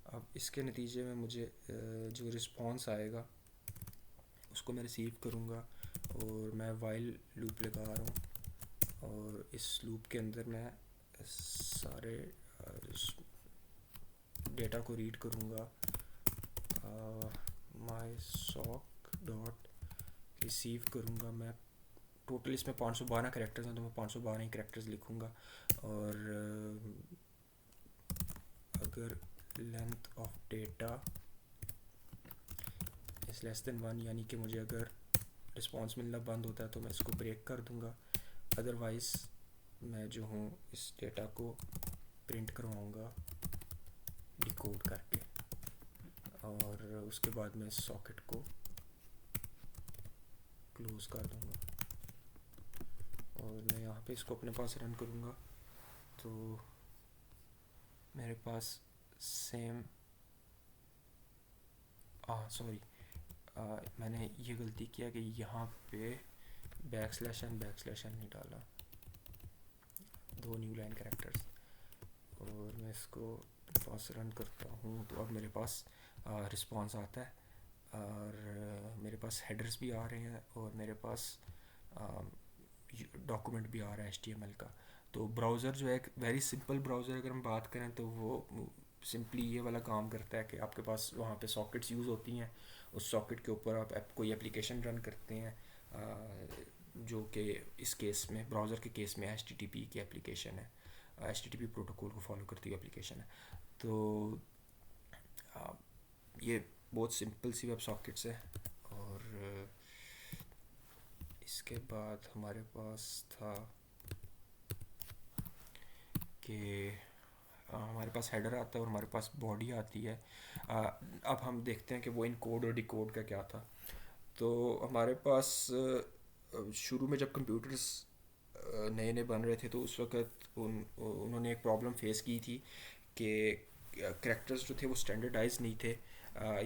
अब इसके नतीजे में मुझे जो रिस्पॉन्स आएगा उसको मैं रिसीव करूँगा, और मैं वाइल लूप लगा रहा हूँ, और इस लूप के अंदर मैं सारे डेटा को रीड करूँगा। माई सॉक डॉट रिसीव करूँगा मैं, टोटल इसमें 512 कैरेक्टर्स हैं तो मैं 512 ही कैरेक्टर्स लिखूँगा, और अगर length of data is less than 1, यानी कि मुझे अगर रिस्पॉन्स मिलना बंद होता है तो मैं इसको ब्रेक कर दूंगा, अदरवाइज़ मैं जो हूँ इस डेटा को प्रिंट करवाऊँगा डिकोड करके, और उसके बाद मैं इस सॉकेट को क्लोज़ कर दूंगा और मैं यहाँ पे इसको अपने पास रन करूँगा तो मेरे पास सेम सॉरी मैंने ये गलती किया कि यहाँ पे \n नहीं डाला, 2 न्यू लाइन कैरेक्टर्स, और मैं इसको पास रन करता हूँ तो अब मेरे पास रिस्पांस आता है और मेरे पास हेडर्स भी आ रहे हैं और मेरे पास डॉक्यूमेंट भी आ रहा है HTML का। तो ब्राउज़र जो है एक वेरी सिंपल ब्राउज़र, अगर हम बात करें तो वो सिंपली ये वाला काम करता है कि आपके पास वहाँ पे सॉकेट्स यूज़ होती हैं, उस सॉकेट के ऊपर आप कोई एप्लीकेशन रन करते हैं, जो कि इस केस में ब्राउज़र के केस में HTTP की एप्लीकेशन है, HTTP प्रोटोकॉल को फॉलो करती हुई एप्लीकेशन है। तो ये बहुत सिंपल सी वेब सॉकेट्स है। और इसके बाद हमारे पास था कि हमारे पास हेडर आता है और हमारे पास बॉडी आती है। अब हम देखते हैं कि वो इनकोड और डिकोड का क्या था। तो हमारे पास शुरू में जब कंप्यूटर्स नए नए बन रहे थे तो उस वक़्त उन्होंने एक प्रॉब्लम फेस की थी कि करैक्टर्स जो थे वो स्टैंडर्डाइज नहीं थे,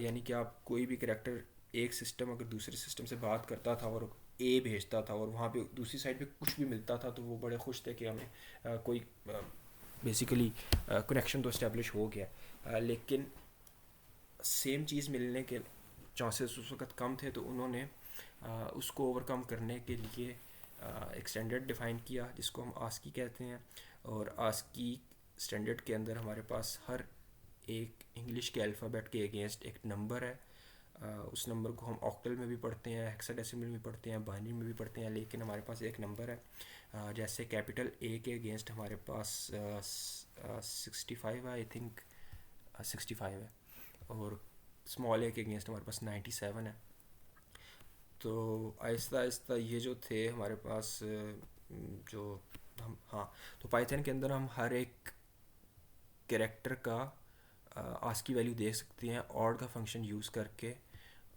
यानी कि आप कोई भी करैक्टर एक सिस्टम अगर दूसरे सिस्टम से बात करता था और ए भेजता था और वहाँ पे दूसरी साइड पे कुछ भी मिलता था तो वो बड़े खुश थे कि हमें कोई बेसिकली कनेक्शन तो इस्टेब्लिश हो गया। लेकिन सेम चीज़ मिलने के चांसेस उस वक्त कम थे, तो उन्होंने उसको ओवरकम करने के लिए एक स्टैंडर्ड डिफ़ाइन किया जिसको हम आस्की कहते हैं। और आस्की स्टैंडर्ड के अंदर हमारे पास हर एक इंग्लिश के अल्फ़ाबेट के अगेंस्ट एक नंबर है। उस नंबर को हम ऑक्टल में भी पढ़ते हैं, हेक्साडेसिमल में पढ़ते हैं, बाइनरी में भी पढ़ते हैं, लेकिन हमारे पास एक नंबर है। जैसे कैपिटल ए के अगेंस्ट हमारे पास 65 है, आई थिंक 65 है, और स्मॉल ए के अगेंस्ट हमारे पास 97 है। तो आहिस्ता आहिस्ता ये जो थे हमारे पास जो हम तो पाइथन के अंदर हम हर एक कैरेक्टर का आस्की वैल्यू देख सकते हैं ऑड का फंक्शन यूज़ करके,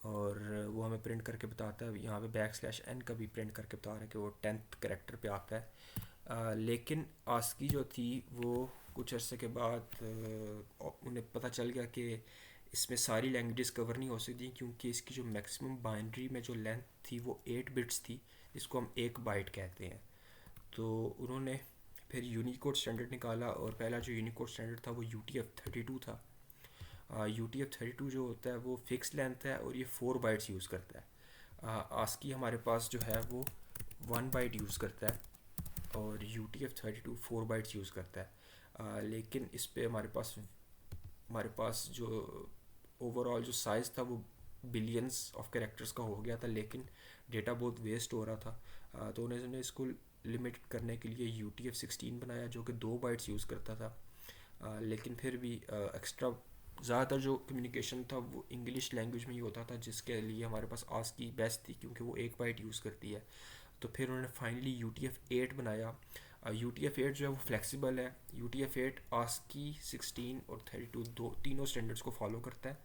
और वो हमें प्रिंट करके बताता है। यहाँ पे \n का भी प्रिंट करके बता रहा है कि वो 10th कैरेक्टर पे आता है। लेकिन आस्की जो थी वो कुछ अरसे के बाद उन्हें पता चल गया कि इसमें सारी लैंग्वेजेस कवर नहीं हो सकती, क्योंकि इसकी जो मैक्सिमम बाइनरी में जो लेंथ थी वो 8 बिट्स थी, जिसको हम 1 बाइट कहते हैं। तो उन्होंने फिर यूनिकोड स्टैंडर्ड निकाला और पहला जो यूनिकोड स्टैंडर्ड था वो UTF-32 था। UTF-32 जो होता है वो फिक्स लेंथ है और ये 4 बाइट्स यूज़ करता है। आस्की हमारे पास जो है वो 1 बाइट यूज़ करता है और UTF-32 4 बाइट्स यूज़ करता है। लेकिन इस पे हमारे पास जो ओवरऑल जो साइज़ था वो बिलियंस ऑफ कैरेक्टर्स का हो गया था, लेकिन डेटा बहुत वेस्ट हो रहा था। तो उन्होंने इसको लिमिट करने के लिए UTF-16 बनाया जो कि 2 बाइट्स यूज़ करता था। लेकिन फिर भी एक्स्ट्रा ज़्यादातर जो कम्युनिकेशन था वो इंग्लिश लैंग्वेज में ही होता था, जिसके लिए हमारे पास आस्की बेस्ट थी क्योंकि वो 1 बाइट यूज़ करती है। तो फिर उन्होंने फाइनली UTF-8 बनाया। UTF-8 जो है वो फ्लेक्सिबल है। UTF-8 आस्की 16 और 32 तीनों स्टैंडर्ड्स को फॉलो करता है,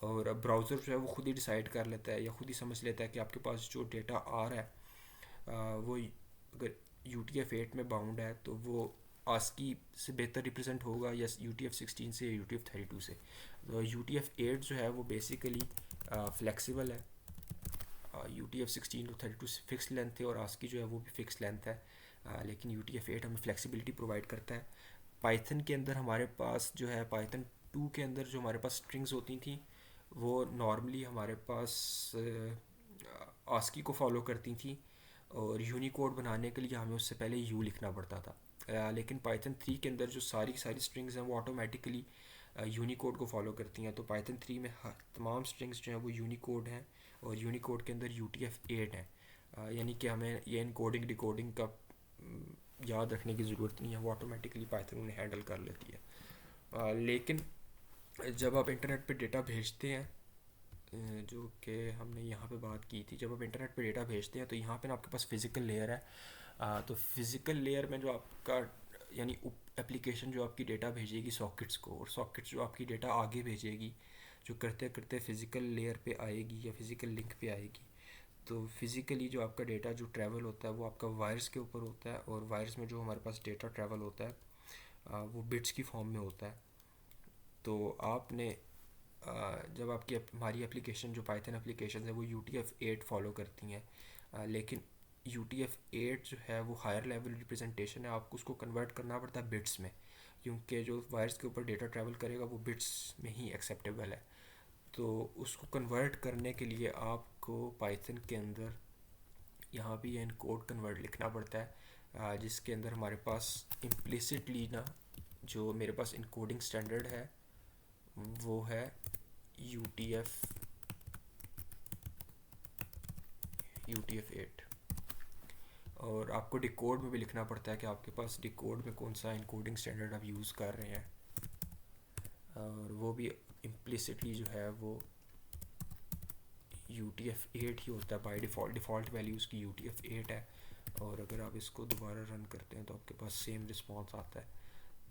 और ब्राउज़र जो है वो खुद ही डिसाइड कर लेता है या खुद ही समझ लेता है कि आपके पास जो डेटा आ रहा है वो अगर UTF-8 में बाउंड है तो वो आस्की से बेहतर रिप्रेजेंट होगा या UTF-16 से या UTF-32 से। तो UTF-8 जो है वो बेसिकली फ्लेक्सिबल है। UTF-16 और 32 फिक्स लेंथ है और आस्की जो है वो भी फिक्स लेंथ है, लेकिन UTF-8 हमें फ्लेक्सिबिलिटी प्रोवाइड करता है। पाइथन के अंदर हमारे पास जो है पाइथन 2 के अंदर जो हमारे पास स्ट्रिंग्स होती थी वो नॉर्मली हमारे पास आस्की को फॉलो करती थी, और यूनिकोड बनाने के लिए हमें उससे पहले यू लिखना पड़ता था। लेकिन पाइथन 3 के अंदर जो सारी स्ट्रिंग्स हैं वो ऑटोमेटिकली यूनिकोड को फॉलो करती हैं। तो पाइथन 3 में तमाम स्ट्रिंग्स जो हैं वो यूनिकोड हैं, और यूनिकोड के अंदर UTF-8 है, यानी कि हमें ये इनकोडिंग डिकोडिंग का याद रखने की ज़रूरत नहीं है, वो ऑटोमेटिकली पाइथन उन्हें हैंडल कर लेती है। लेकिन जब आप इंटरनेट पे डेटा भेजते हैं जो कि हमने यहाँ पे बात की थी, जब आप इंटरनेट पे डेटा भेजते हैं तो यहाँ पे ना आपके पास फिज़िकल लेयर है। तो फिज़िकल लेयर में जो आपका यानी एप्लीकेशन जो आपकी डेटा भेजेगी सॉकेट्स को, और सॉकेट्स जो आपकी डेटा आगे भेजेगी, जो करते करते फिज़िकल लेयर पे आएगी या फिज़िकल लिंक पे आएगी। तो फिज़िकली जो आपका डेटा जो ट्रैवल होता है वो आपका वायर्स के ऊपर होता है, और वायर्स में जो हमारे पास डेटा ट्रैवल होता है वो बिट्स की फॉर्म में होता है। तो आपने जब आपकी हमारी एप्लीकेशन जो पाइथन एप्लीकेशन है वो UTF-8 फॉलो करती हैं, लेकिन UTF-8 जो है वो हायर लेवल रिप्रेजेंटेशन है, आपको उसको कन्वर्ट करना पड़ता है बिट्स में, क्योंकि जो वायर्स के ऊपर डेटा ट्रैवल करेगा वो बिट्स में ही एक्सेप्टेबल है। तो उसको कन्वर्ट करने के लिए आपको पाइथन के अंदर यहाँ भी ये कोड कन्वर्ट लिखना पड़ता है, जिसके अंदर हमारे पास इम्प्लिसिटली ना जो मेरे पास इनकोडिंग स्टैंडर्ड है वो है UTF-8। और आपको डिकोड में भी लिखना पड़ता है कि आपके पास डिकोड में कौन सा इनकोडिंग स्टैंडर्ड आप यूज़ कर रहे हैं, और वो भी इम्प्लिसिटली जो है वो UTF-8 ही होता है बाय डिफ़ॉल्ट। डिफ़ॉल्ट वैल्यू उसकी UTF-8 है, और अगर आप इसको दोबारा रन करते हैं तो आपके पास सेम रिस्पॉन्स आता है।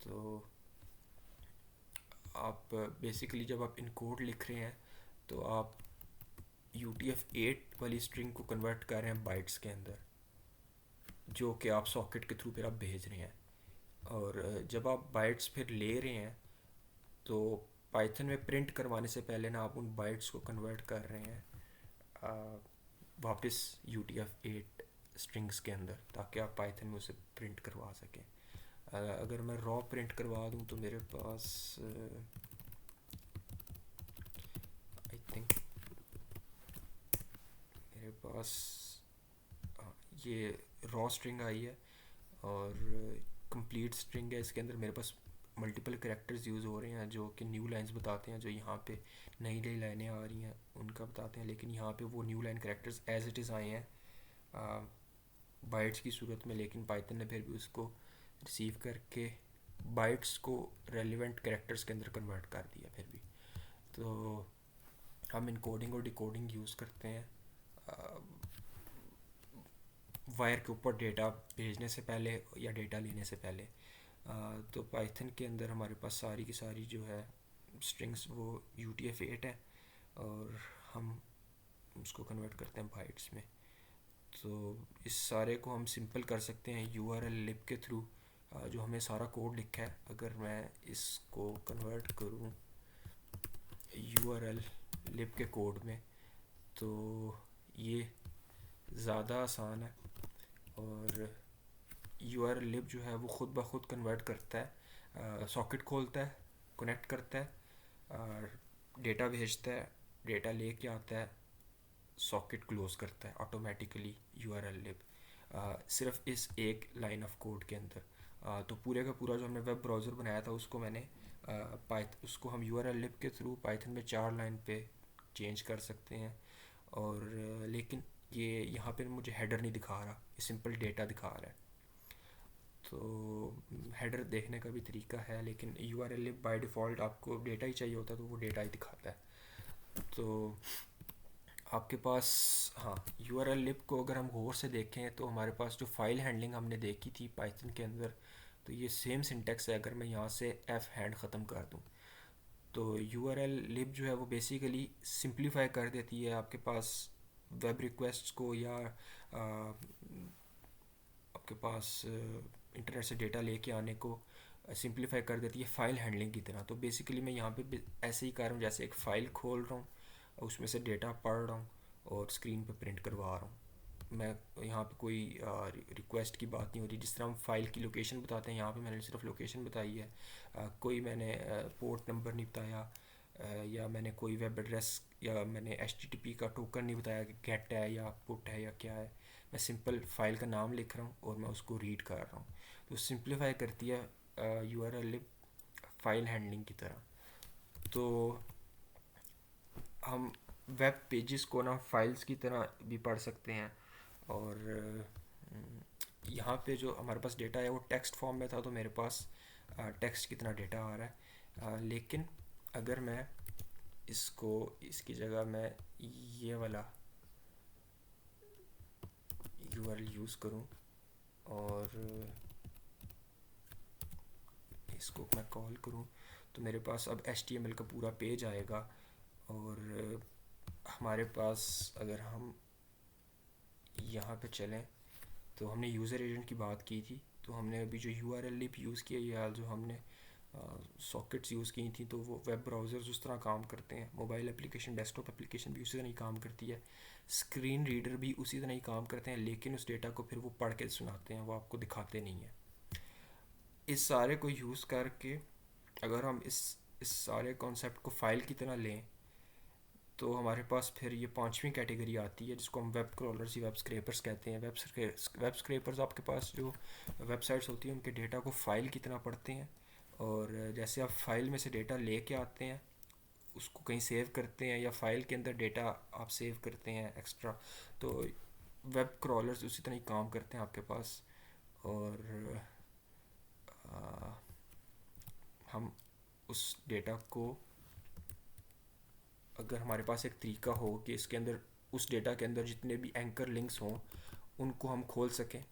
तो आप बेसिकली जब आप इनकोड लिख रहे हैं तो आप UTF-8 वाली स्ट्रिंग को कन्वर्ट कर रहे हैं बाइट्स के अंदर, जो कि आप सॉकेट के थ्रू फिर आप भेज रहे हैं। और जब आप बाइट्स फिर ले रहे हैं तो पाइथन में प्रिंट करवाने से पहले ना आप उन बाइट्स को कन्वर्ट कर रहे हैं वापस UTF-8 स्ट्रिंग्स के अंदर, ताकि आप पाइथन में उसे प्रिंट करवा सकें। अगर मैं रॉ प्रिंट करवा दूं तो मेरे पास आई थिंक मेरे पास ये रॉ स्ट्रिंग आई है, और कंप्लीट स्ट्रिंग है। इसके अंदर मेरे पास मल्टीपल कैरेक्टर्स यूज़ हो रहे हैं जो कि न्यू लाइंस बताते हैं, जो यहाँ पे नई नई लाइनें आ रही हैं उनका बताते हैं, लेकिन यहाँ पे वो new line characters as it is आए हैं बाइट्स की सूरत में, लेकिन पाइथन ने फिर भी उसको रिसीव करके बाइट्स को रेलिवेंट कैरेक्टर्स के अंदर कन्वर्ट कर दिया फिर भी। तो हम इनकोडिंग और डिकोडिंग यूज़ करते हैं वायर के ऊपर डेटा भेजने से पहले या डेटा लेने से पहले। तो पाइथन के अंदर हमारे पास सारी की सारी जो है स्ट्रिंग्स वो UTF-8 है, और हम उसको कन्वर्ट करते हैं बाइट्स में। तो इस सारे को हम सिंपल कर सकते हैं URL लिब के थ्रू, जो हमें सारा कोड लिखा है। अगर मैं इसको कन्वर्ट करूँ URL लिब के कोड में तो ये ज़्यादा आसान है, और URL लिब जो है वो ख़ुद ब खुद कन्वर्ट करता है, सॉकेट खोलता है, कनेक्ट करता है, और डेटा भेजता है, डेटा लेके आता है, सॉकेट क्लोज़ करता है ऑटोमेटिकली URL लिब, सिर्फ इस एक लाइन ऑफ कोड के अंदर। तो पूरे का पूरा जो हमने वेब ब्राउज़र बनाया था उसको मैंने उसको हम URL लिब के थ्रू पाइथन में 4 लाइन पे चेंज कर सकते हैं। और लेकिन ये यहाँ पे मुझे हेडर नहीं दिखा रहा, ये सिंपल डेटा दिखा रहा है। तो हेडर देखने का भी तरीका है, लेकिन URL लिब बाय डिफ़ॉल्ट आपको डेटा ही चाहिए होता है तो वो डेटा ही दिखाता है। तो आपके पास हाँ, URL लिब को अगर हम गौर से देखें तो हमारे पास जो फाइल हैंडलिंग हमने देखी थी पाइथन के अंदर, तो ये सेम सिंटेक्स है। अगर मैं यहाँ से f हैंड ख़त्म कर दूँ तो URL लिब जो है वो बेसिकली सिंप्लीफाई कर देती है आपके पास वेब रिक्वेस्ट्स को, या आपके पास इंटरनेट से डेटा लेके आने को सिंप्लीफाई कर देती है फ़ाइल हैंडलिंग की तरह। तो बेसिकली मैं यहाँ पे ऐसे ही कर रहा हूँ जैसे एक फ़ाइल खोल रहा हूँ, उसमें से डेटा पढ़ रहा हूँ और स्क्रीन पे प्रिंट करवा रहा हूँ। मैं यहाँ पे कोई रिक्वेस्ट की बात नहीं हो रही। जिस तरह हम फ़ाइल की लोकेशन बताते हैं, यहाँ पे मैंने सिर्फ लोकेशन बताई है, कोई मैंने पोर्ट नंबर नहीं बताया, या मैंने कोई वेब एड्रेस या मैंने HTTP का टोकन नहीं बताया कि गेट है या पुट है या क्या है। मैं सिंपल फ़ाइल का नाम लिख रहा हूँ और मैं उसको रीड कर रहा हूँ। तो सिंप्लीफाई करती है URL लिब फाइल हैंडलिंग की तरह। तो हम वेब पेजेस को ना फाइल्स की तरह भी पढ़ सकते हैं, और यहाँ पे जो हमारे पास डेटा है वो टेक्स्ट फॉर्म में था, तो मेरे पास टेक्स्ट की तरह डेटा आ रहा है। लेकिन अगर मैं इसको इसकी जगह मैं ये वाला यूआरएल यूज़ करूँ और इसको मैं कॉल करूँ, तो मेरे पास अब HTML का पूरा पेज आएगा। और हमारे पास अगर हम यहाँ पे चलें, तो हमने यूज़र एजेंट की बात की थी, तो हमने अभी जो URL लिप यूज़ किया या जो हमने सॉकेट्स यूज़ की थी, तो वो वेब ब्राउज़र्स उस तरह काम करते हैं, मोबाइल एप्लीकेशन, डेस्कटॉप एप्लीकेशन भी उसी तरह ही काम करती है, स्क्रीन रीडर भी उसी तरह ही काम करते हैं, लेकिन उस डेटा को फिर वो पढ़ के सुनाते हैं, वो आपको दिखाते नहीं हैं। इस सारे को यूज़ करके अगर हम इस सारे कॉन्सेप्ट को फ़ाइल की तरह लें, तो हमारे पास फिर ये पांचवी कैटेगरी आती है जिसको हम वेब क्रॉलर्स या वेब स्क्रैपर्स कहते हैं। वेब स्क्रैपर्स आपके पास जो वेबसाइट्स होती हैं उनके डेटा को फ़ाइल की तरह पढ़ते हैं, और जैसे आप फाइल में से डेटा ले के आते हैं, उसको कहीं सेव करते हैं, या फाइल के अंदर डेटा आप सेव करते हैं एक्स्ट्रा, तो वेब क्रॉलर्स उसी तरह ही काम करते हैं आपके पास। और आ, हम उस डेटा को, अगर हमारे पास एक तरीका हो कि इसके अंदर, उस डेटा के अंदर जितने भी एंकर लिंक्स हों उनको हम खोल सकें,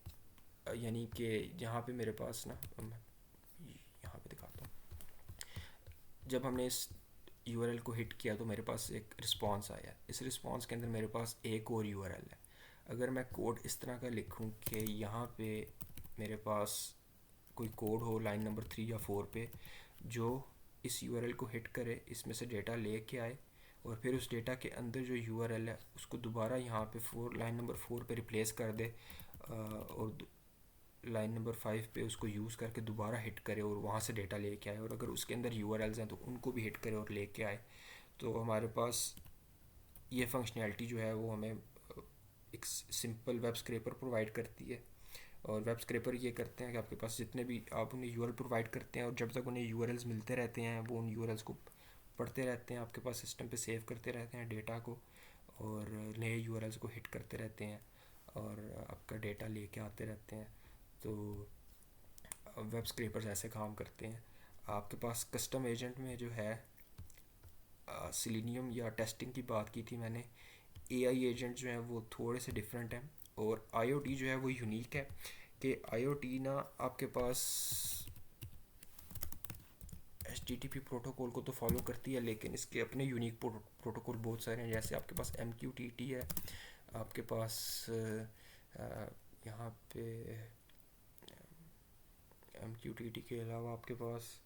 यानी कि यहाँ पे मेरे पास ना, मैं यहाँ पे दिखाता हूँ, जब हमने इस यूआरएल को हिट किया तो मेरे पास एक रिस्पांस आया। इस रिस्पांस के अंदर मेरे पास एक और यूआरएल है। अगर मैं कोड इस तरह का लिखूँ कि यहाँ पे मेरे पास कोई कोड हो लाइन नंबर 3 या 4 पे, जो इस यूआरएल को हिट करे, इसमें से डेटा ले के आए, और फिर उस डेटा के अंदर जो यूआरएल है उसको दोबारा यहाँ पे लाइन नंबर 4 पे रिप्लेस कर दे, और लाइन नंबर 5 पे उसको यूज़ करके दोबारा हिट करे और वहाँ से डेटा लेके आए, और अगर उसके अंदर यूआरएल्स हैं तो उनको भी हिट करे और लेके आए, तो हमारे पास ये फंक्शनैलिटी जो है वो हमें एक सिंपल वेब स्क्रैपर प्रोवाइड करती है। और वेब स्क्रैपर ये करते हैं कि आपके पास जितने भी आप उन्हें यूआरएल प्रोवाइड करते हैं, और जब तक उन्हें यूआरएल्स मिलते रहते हैं वो उन यूआरएल्स को पढ़ते रहते हैं, आपके पास सिस्टम पे सेव करते रहते हैं डेटा को, और नए यूआरएल्स को हिट करते रहते हैं और आपका डेटा लेके आते रहते हैं। तो वेब स्क्रैपर्स ऐसे काम करते हैं। आपके पास कस्टम एजेंट में जो है सिलेनियम या टेस्टिंग की बात की थी मैंने, एआई एजेंट जो हैं वो थोड़े से डिफरेंट हैं, और आईओटी जो है वो यूनिक है कि आईओटी ना आपके पास HTTP प्रोटोकॉल को तो फॉलो करती है, लेकिन इसके अपने यूनिक प्रोटोकॉल बहुत सारे हैं। जैसे आपके पास MQTT है, आपके पास यहाँ पे MQTT के अलावा आपके पास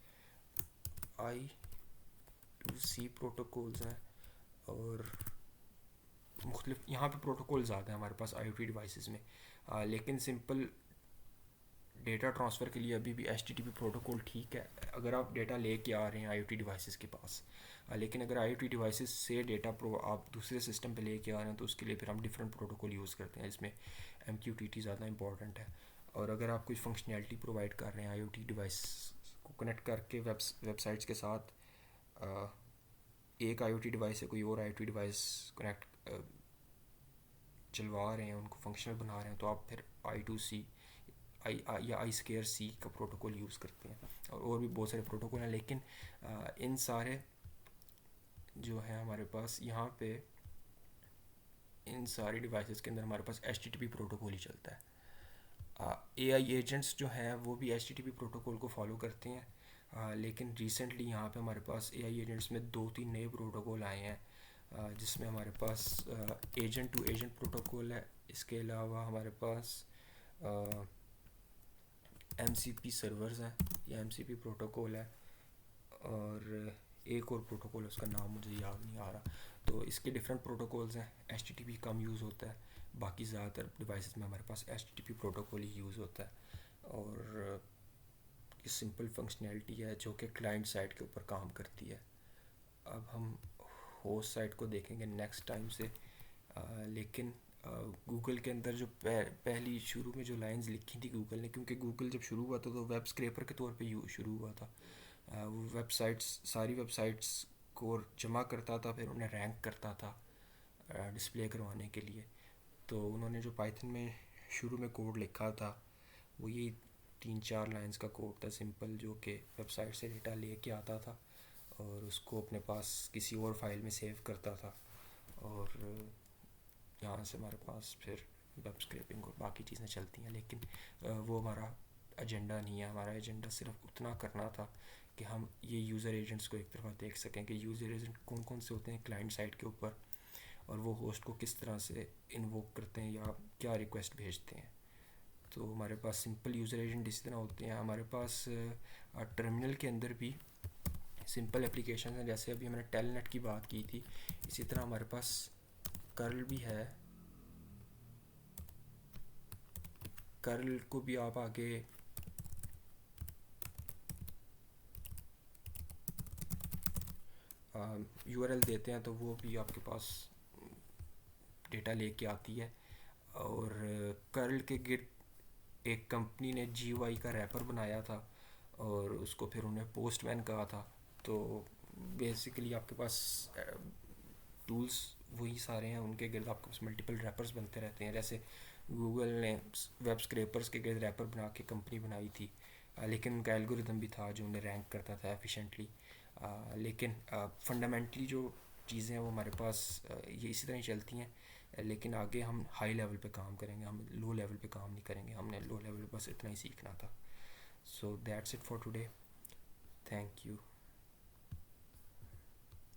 I2C प्रोटोकॉल्स हैं, और मुख्तलिफ यहाँ पे प्रोटोकॉल ज़्यादा है हमारे पास IoT डिवाइसेस में। लेकिन सिंपल डेटा ट्रांसफ़र के लिए अभी भी HTTP प्रोटोकॉल ठीक है, अगर आप डेटा ले के आ रहे हैं IoT डिवाइसेस के पास। लेकिन अगर IoT डिवाइसेस से डेटा आप दूसरे सिस्टम पे ले के आ रहे हैं, तो उसके लिए फिर हम डिफरेंट प्रोटोकॉल यूज़ करते हैं, इसमें MQTT ज़्यादा इंपॉर्टेंट है। और अगर आप कोई फंक्शनैलिटी प्रोवाइड कर रहे हैं IoT डिवाइस को कनेक्ट करके वेबसाइट्स के साथ, एक IoT डिवाइस से कोई और IoT डिवाइस कनेक्ट चलवा रहे हैं, उनको फंक्शनल बना रहे हैं, तो आप फिर I2C या I2C का प्रोटोकॉल यूज़ करते हैं। और भी बहुत सारे प्रोटोकॉल हैं, लेकिन इन सारे जो है हमारे पास यहाँ पे, इन सारी डिवाइसेस के अंदर हमारे पास HTTP प्रोटोकॉल ही चलता है। AI एजेंट्स जो हैं वो भी HTTP प्रोटोकॉल को फॉलो करते हैं, लेकिन रिसेंटली यहाँ पे हमारे पास AI एजेंट्स में 2-3 नए प्रोटोकॉल आए हैं, जिसमें हमारे पास एजेंट टू एजेंट प्रोटोकॉल है। इसके अलावा हमारे पास MCP सर्वर्स हैं या MCP प्रोटोकॉल है, और एक और प्रोटोकॉल है, उसका नाम मुझे याद नहीं आ रहा। तो इसके डिफरेंट प्रोटोकॉल्स हैं। HTTP कम यूज़ होता है, बाकी ज़्यादातर डिवाइसेस में हमारे पास HTTP प्रोटोकॉल ही यूज़ होता है, और ये सिंपल फंक्शनैलिटी है जो कि क्लाइंट साइड के ऊपर काम करती है। अब हम होस्ट साइट को देखेंगे नेक्स्ट टाइम से, लेकिन गूगल के अंदर जो पहली शुरू में जो लाइंस लिखी थी गूगल ने, क्योंकि गूगल जब शुरू हुआ था तो वेब स्क्रैपर के तौर पे शुरू हुआ था। वो वेबसाइट्स, सारी वेबसाइट्स को जमा करता था, फिर उन्हें रैंक करता था डिस्प्ले करवाने के लिए। तो उन्होंने जो पाइथन में शुरू में कोड लिखा था वो ये 3-4 लाइंस का कोड था सिंपल, जो कि वेबसाइट से डेटा ले के आता था और उसको अपने पास किसी और फाइल में सेव करता था, और यहाँ से हमारे पास फिर वेब स्क्रैपिंग और बाकी चीज़ें चलती हैं। लेकिन वो हमारा एजेंडा नहीं है। हमारा एजेंडा सिर्फ उतना करना था कि हम ये यूज़र एजेंट्स को एक तरफा देख सकें कि यूज़र एजेंट कौन कौन से होते हैं क्लाइंट साइड के ऊपर, और वो होस्ट को किस तरह से इन्वोक करते हैं या क्या रिक्वेस्ट भेजते हैं। तो हमारे पास सिंपल यूज़र एजेंट इसी तरह होते हैं। हमारे पास टर्मिनल के अंदर भी सिंपल एप्लीकेशन हैं, जैसे अभी मैंने टेलनेट की बात की थी, इसी तरह हमारे पास कर्ल भी है। कर्ल को भी आप आगे यूआरएल देते हैं तो वो भी आपके पास डेटा लेके आती है। और कर्ल के गिर एक कंपनी ने जीयूआई का रैपर बनाया था और उसको फिर उन्हें पोस्टमैन कहा था। तो बेसिकली आपके पास टूल्स वही सारे हैं, उनके गिर्द आपके पास मल्टीपल रैपर्स बनते रहते हैं। जैसे गूगल ने वेब स्क्रैपर्स के गिर्द रैपर बना के कंपनी बनाई थी, लेकिन उनका एल्गोरिदम भी था जो उन्हें रैंक करता था एफिशिएंटली। लेकिन फंडामेंटली जो चीज़ें हैं वो हमारे पास ये इसी तरह ही चलती हैं। लेकिन आगे हम हाई लेवल पे काम करेंगे, हम लो लेवल पे काम नहीं करेंगे। हमने लो लेवल पे बस इतना ही सीखना था। So that's it for today. Thank you.